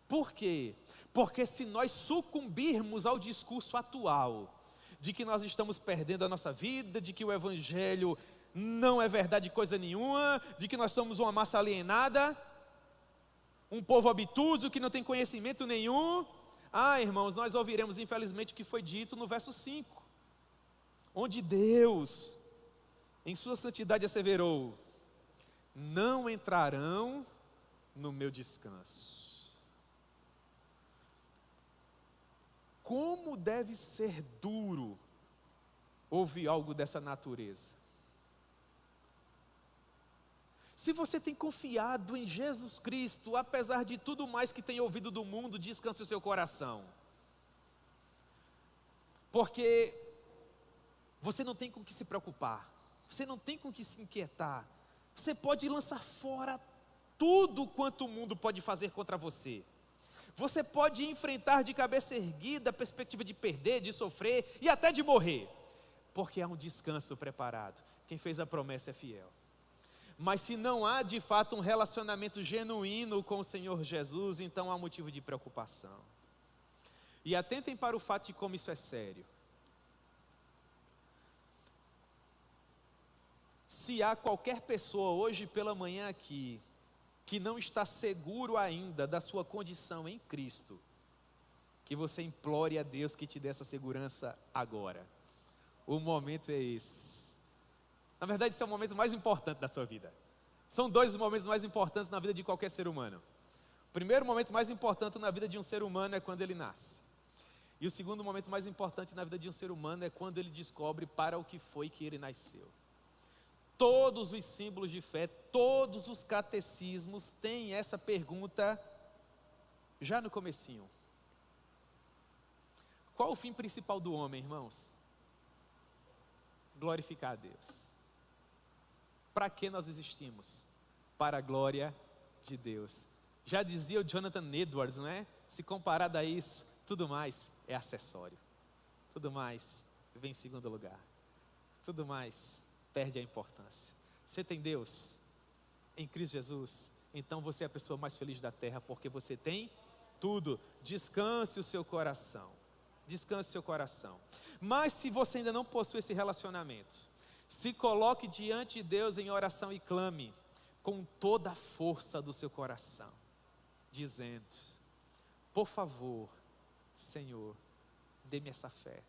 Por quê? Porque se nós sucumbirmos ao discurso atual, de que nós estamos perdendo a nossa vida, de que o evangelho não é verdade coisa nenhuma, de que nós somos uma massa alienada, um povo obtuso que não tem conhecimento nenhum. Ah, irmãos, nós ouviremos infelizmente o que foi dito no verso 5, onde Deus, em sua santidade, asseverou: não entrarão no meu descanso. Como deve ser duro ouvir algo dessa natureza. Se você tem confiado em Jesus Cristo, apesar de tudo mais que tem ouvido do mundo, descanse o seu coração. Porque você não tem com o que se preocupar, você não tem com o que se inquietar. Você pode lançar fora tudo quanto o mundo pode fazer contra você. Você pode enfrentar de cabeça erguida a perspectiva de perder, de sofrer e até de morrer. Porque há um descanso preparado. Quem fez a promessa é fiel. Mas se não há de fato um relacionamento genuíno com o Senhor Jesus, então há motivo de preocupação. E atentem para o fato de como isso é sério. Se há qualquer pessoa hoje pela manhã aqui, que não está seguro ainda da sua condição em Cristo, que você implore a Deus que te dê essa segurança agora. O momento é esse. Na verdade, esse é o momento mais importante da sua vida. São dois os momentos mais importantes na vida de qualquer ser humano. O primeiro momento mais importante na vida de um ser humano é quando ele nasce. E o segundo momento mais importante na vida de um ser humano é quando ele descobre para o que foi que ele nasceu. Todos os símbolos de fé, todos os catecismos têm essa pergunta já no comecinho. Qual o fim principal do homem, irmãos? Glorificar a Deus. Para que nós existimos? Para a glória de Deus. Já dizia o Jonathan Edwards, não é? Se comparado a isso, tudo mais é acessório. Tudo mais vem em segundo lugar. Tudo mais perde a importância. Você tem Deus em Cristo Jesus, então você é a pessoa mais feliz da terra, porque você tem tudo. Descanse o seu coração. Descanse o seu coração. Mas se você ainda não possui esse relacionamento, se coloque diante de Deus em oração e clame com toda a força do seu coração, dizendo: por favor, Senhor, dê-me essa fé,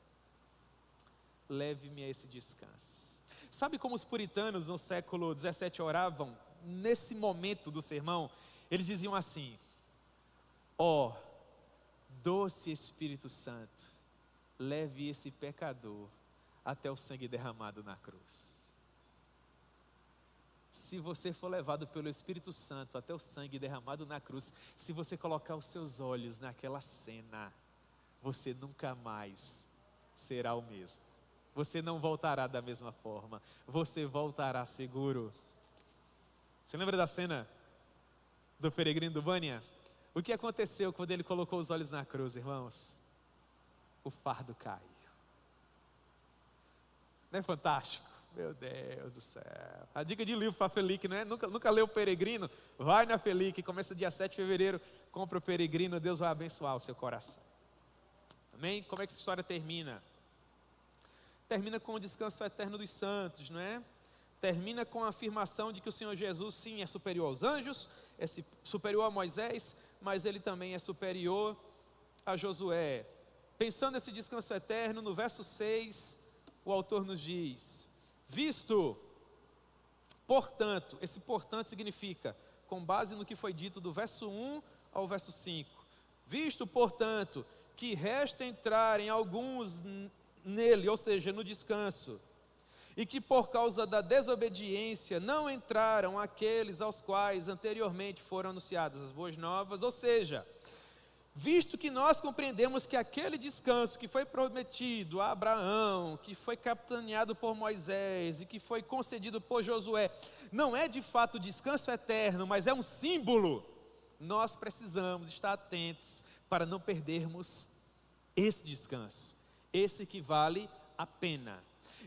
leve-me a esse descanso. Sabe como os puritanos no século 17 oravam? Nesse momento do sermão, eles diziam assim: ó, doce Espírito Santo, leve esse pecador até o sangue derramado na cruz. Se você for levado pelo Espírito Santo até o sangue derramado na cruz, se você colocar os seus olhos naquela cena, você nunca mais será o mesmo. Você não voltará da mesma forma. Você voltará seguro. Você lembra da cena do peregrino do Bânia? O que aconteceu quando ele colocou os olhos na cruz, irmãos? O fardo caiu. Não é fantástico? Meu Deus do céu. A dica de livro para a Felic, não é? Nunca leu o Peregrino? Vai na Felic, começa dia 7 de fevereiro, compra o Peregrino, Deus vai abençoar o seu coração. Amém? Como é que essa história termina? Termina com o descanso eterno dos santos, não é? Termina com a afirmação de que o Senhor Jesus, sim, é superior aos anjos, é superior a Moisés, mas Ele também é superior a Josué. Pensando nesse descanso eterno, no verso 6, o autor nos diz: visto, portanto, esse portanto significa, com base no que foi dito do verso 1 ao verso 5, visto, portanto, que resta entrarem alguns nele, ou seja, no descanso, e que por causa da desobediência não entraram aqueles aos quais anteriormente foram anunciadas as boas novas, ou seja, visto que nós compreendemos que aquele descanso que foi prometido a Abraão, que foi capitaneado por Moisés e que foi concedido por Josué, não é de fato descanso eterno, mas é um símbolo, nós precisamos estar atentos para não perdermos esse descanso, esse que vale a pena.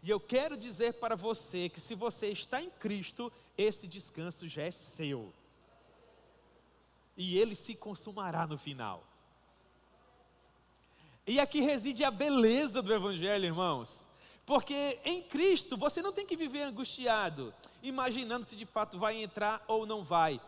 E eu quero dizer para você que se você está em Cristo, esse descanso já é seu. E ele se consumará no final. E aqui reside a beleza do Evangelho, irmãos. Porque em Cristo você não tem que viver angustiado, imaginando se de fato vai entrar ou não vai.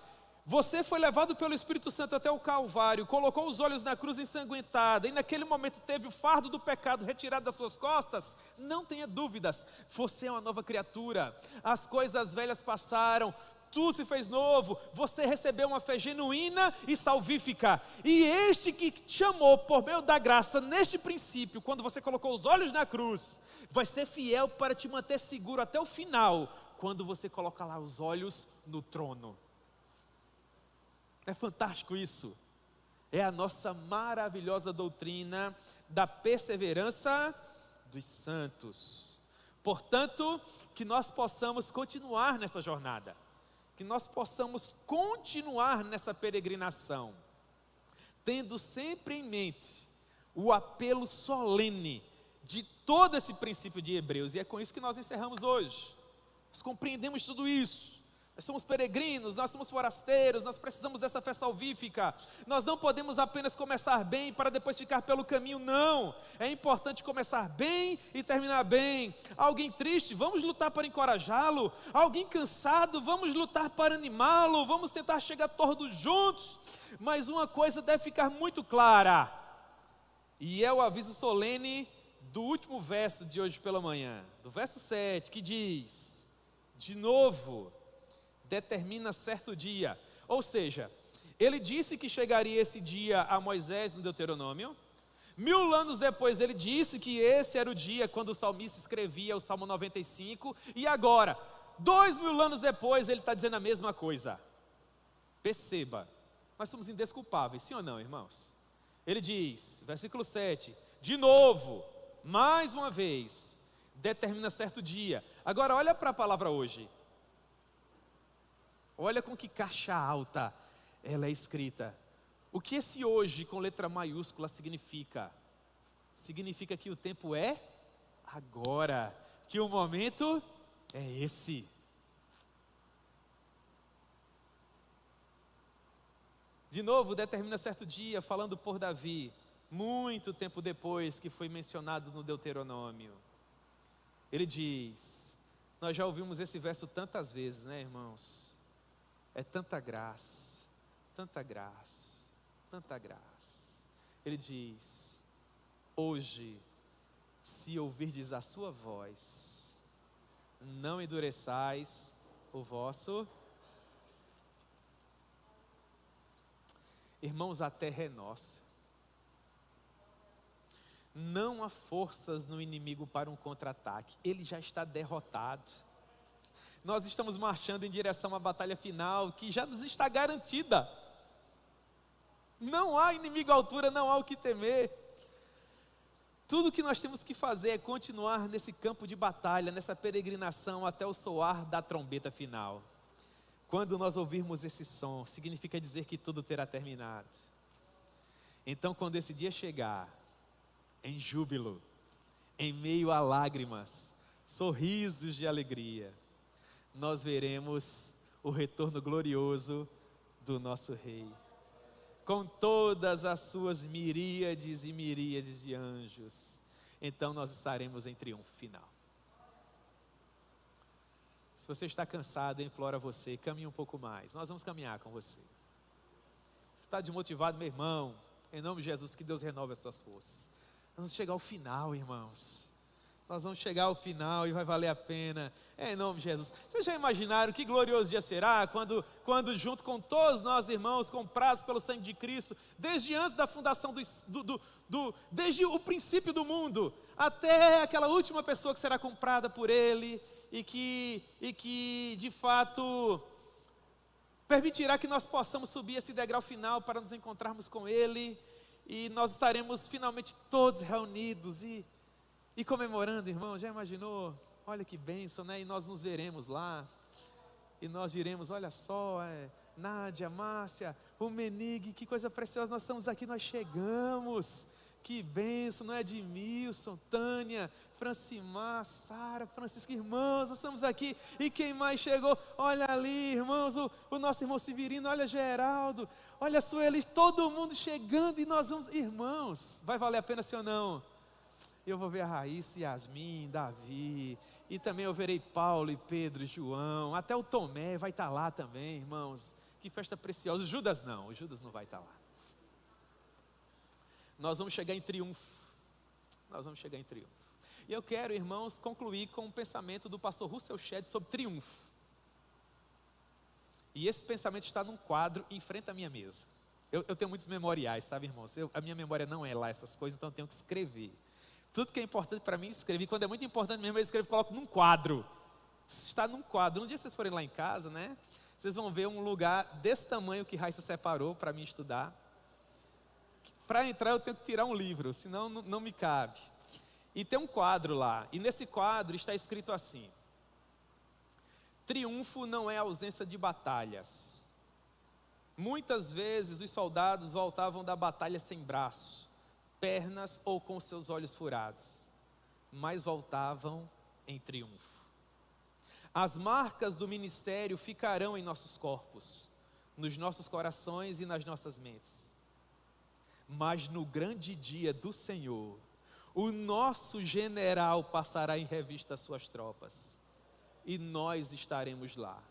Você foi levado pelo Espírito Santo até o Calvário, colocou os olhos na cruz ensanguentada, e naquele momento teve o fardo do pecado retirado das suas costas. Não tenha dúvidas, você é uma nova criatura, as coisas velhas passaram, tudo se fez novo, você recebeu uma fé genuína e salvífica, e este que te chamou por meio da graça, neste princípio, quando você colocou os olhos na cruz, vai ser fiel para te manter seguro até o final, quando você colocar lá os olhos no trono. É fantástico isso. É a nossa maravilhosa doutrina da perseverança dos santos. Portanto, que nós possamos continuar nessa jornada, que nós possamos continuar nessa peregrinação, tendo sempre em mente o apelo solene de todo esse princípio de Hebreus, e é com isso que nós encerramos hoje. Nós compreendemos tudo isso. Nós somos peregrinos, nós somos forasteiros, nós precisamos dessa fé salvífica. Nós não podemos apenas começar bem para depois ficar pelo caminho, não. É importante começar bem e terminar bem. Alguém triste, vamos lutar para encorajá-lo. Alguém cansado, vamos lutar para animá-lo. Vamos tentar chegar todos juntos. Mas uma coisa deve ficar muito clara, e é o aviso solene do último verso de hoje pela manhã, do verso 7, que diz: de novo, determina certo dia. Ou seja, ele disse que chegaria esse dia a Moisés no Deuteronômio. 1000 anos depois ele disse que esse era o dia quando o salmista escrevia o Salmo 95. E agora, 2000 anos depois, ele está dizendo a mesma coisa. Perceba, nós somos indesculpáveis, sim ou não, irmãos? Ele diz, versículo 7, de novo, mais uma vez, determina certo dia. Agora olha para a palavra hoje. Olha com que caixa alta ela é escrita. O que esse hoje com letra maiúscula significa? Significa que o tempo é agora, que o momento é esse. De novo, determina certo dia, falando por Davi, muito tempo depois que foi mencionado no Deuteronômio. Ele diz, nós já ouvimos esse verso tantas vezes, né, irmãos? É tanta graça, tanta graça, tanta graça. Ele diz, hoje, se ouvirdes a sua voz, não endureçais o vosso. Irmãos, a terra é nossa. Não há forças no inimigo para um contra-ataque, ele já está derrotado. nós estamos marchando em direção à batalha final, que já nos está garantida. Não há inimigo à altura, não há o que temer. Tudo que nós temos que fazer é continuar nesse campo de batalha, nessa peregrinação até o soar da trombeta final. Quando nós ouvirmos esse som, significa dizer que tudo terá terminado. Então, quando esse dia chegar, em júbilo, em meio a lágrimas, sorrisos de alegria, nós veremos o retorno glorioso do nosso Rei, com todas as suas miríades e miríades de anjos. Então nós estaremos em triunfo final. Se você está cansado, eu imploro a você, caminhe um pouco mais. Nós vamos caminhar com você. Você está desmotivado, meu irmão? Em nome de Jesus, que Deus renove as suas forças. Nós vamos chegar ao final, irmãos. Nós vamos chegar ao final e vai valer a pena. Em nome de Jesus. Vocês já imaginaram que glorioso dia será quando junto com todos nós, irmãos, comprados pelo sangue de Cristo, desde antes da fundação desde o princípio do mundo, até aquela última pessoa que será comprada por Ele e que de fato permitirá que nós possamos subir esse degrau final para nos encontrarmos com Ele, e nós estaremos finalmente todos reunidos e comemorando, irmão. Já imaginou? Olha que bênção, né? E nós nos veremos lá, e nós diremos, olha só, Nádia, Márcia, o Menig, que coisa preciosa, nós estamos aqui, nós chegamos, que bênção, não é? Edmilson, Tânia, Francimar, Sara, Francisco, irmãos, nós estamos aqui, e quem mais chegou? Olha ali, irmãos, o nosso irmão Severino, olha Geraldo, olha a Sueli, todo mundo chegando, e nós vamos, irmãos, vai valer a pena sim ou não? Eu vou ver a Raíssa, Yasmin, Davi, e também eu verei Paulo e Pedro e João, até o Tomé vai estar lá também, irmãos. Que festa preciosa. O Judas não vai estar lá. Nós vamos chegar em triunfo. Nós vamos chegar em triunfo. E eu quero, irmãos, concluir com um pensamento do pastor Russell Shedd sobre triunfo. E esse pensamento está num quadro em frente à minha mesa. Eu tenho muitos memoriais, sabe, irmãos? A minha memória não é lá essas coisas, então eu tenho que escrever. Tudo que é importante para mim, escrevi. Quando é muito importante mesmo, eu escrevo e coloco num quadro. Está num quadro. Um dia vocês forem lá em casa, né? Vocês vão ver um lugar desse tamanho que Raíssa separou para mim estudar. Para entrar eu tenho que tirar um livro, senão não me cabe. E tem um quadro lá. E nesse quadro está escrito assim: triunfo não é ausência de batalhas. Muitas vezes os soldados voltavam da batalha sem braço, pernas ou com seus olhos furados, mas voltavam em triunfo. As marcas do ministério ficarão em nossos corpos, nos nossos corações e nas nossas mentes. Mas no grande dia do Senhor, o nosso general passará em revista as suas tropas, e nós estaremos lá,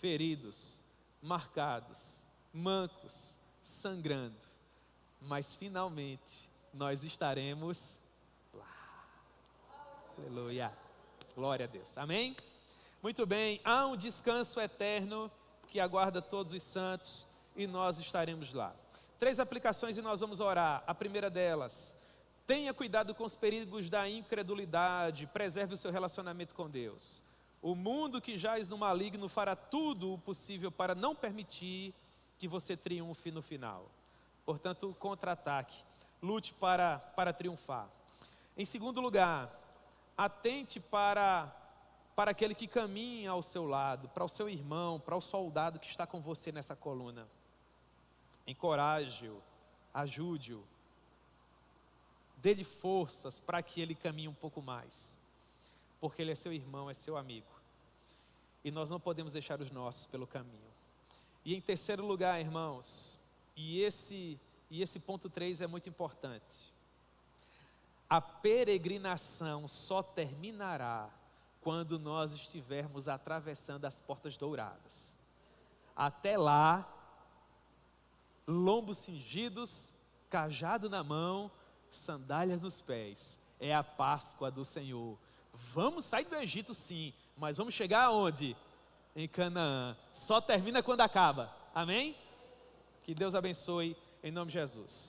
feridos, marcados, mancos, sangrando, mas finalmente nós estaremos lá. Aleluia, glória a Deus, amém? Muito bem, há um descanso eterno que aguarda todos os santos, e nós estaremos lá. 3 aplicações e nós vamos orar. A primeira delas: tenha cuidado com os perigos da incredulidade, preserve o seu relacionamento com Deus. O mundo que jaz no maligno fará tudo o possível para não permitir que você triunfe no final. Portanto, contra-ataque, lute para triunfar. Em segundo lugar, atente para aquele que caminha ao seu lado, para o seu irmão, para o soldado que está com você nessa coluna. Encoraje-o, ajude-o, dê-lhe forças para que ele caminhe um pouco mais, porque ele é seu irmão, é seu amigo, e nós não podemos deixar os nossos pelo caminho. E em terceiro lugar, irmãos, e esse ponto 3 é muito importante: a peregrinação só terminará quando nós estivermos atravessando as portas douradas. Até lá, lombos cingidos, cajado na mão, sandálias nos pés, é a Páscoa do Senhor. Vamos sair do Egito sim, mas vamos chegar aonde? Em Canaã. Só termina quando acaba, amém? Que Deus abençoe, em nome de Jesus.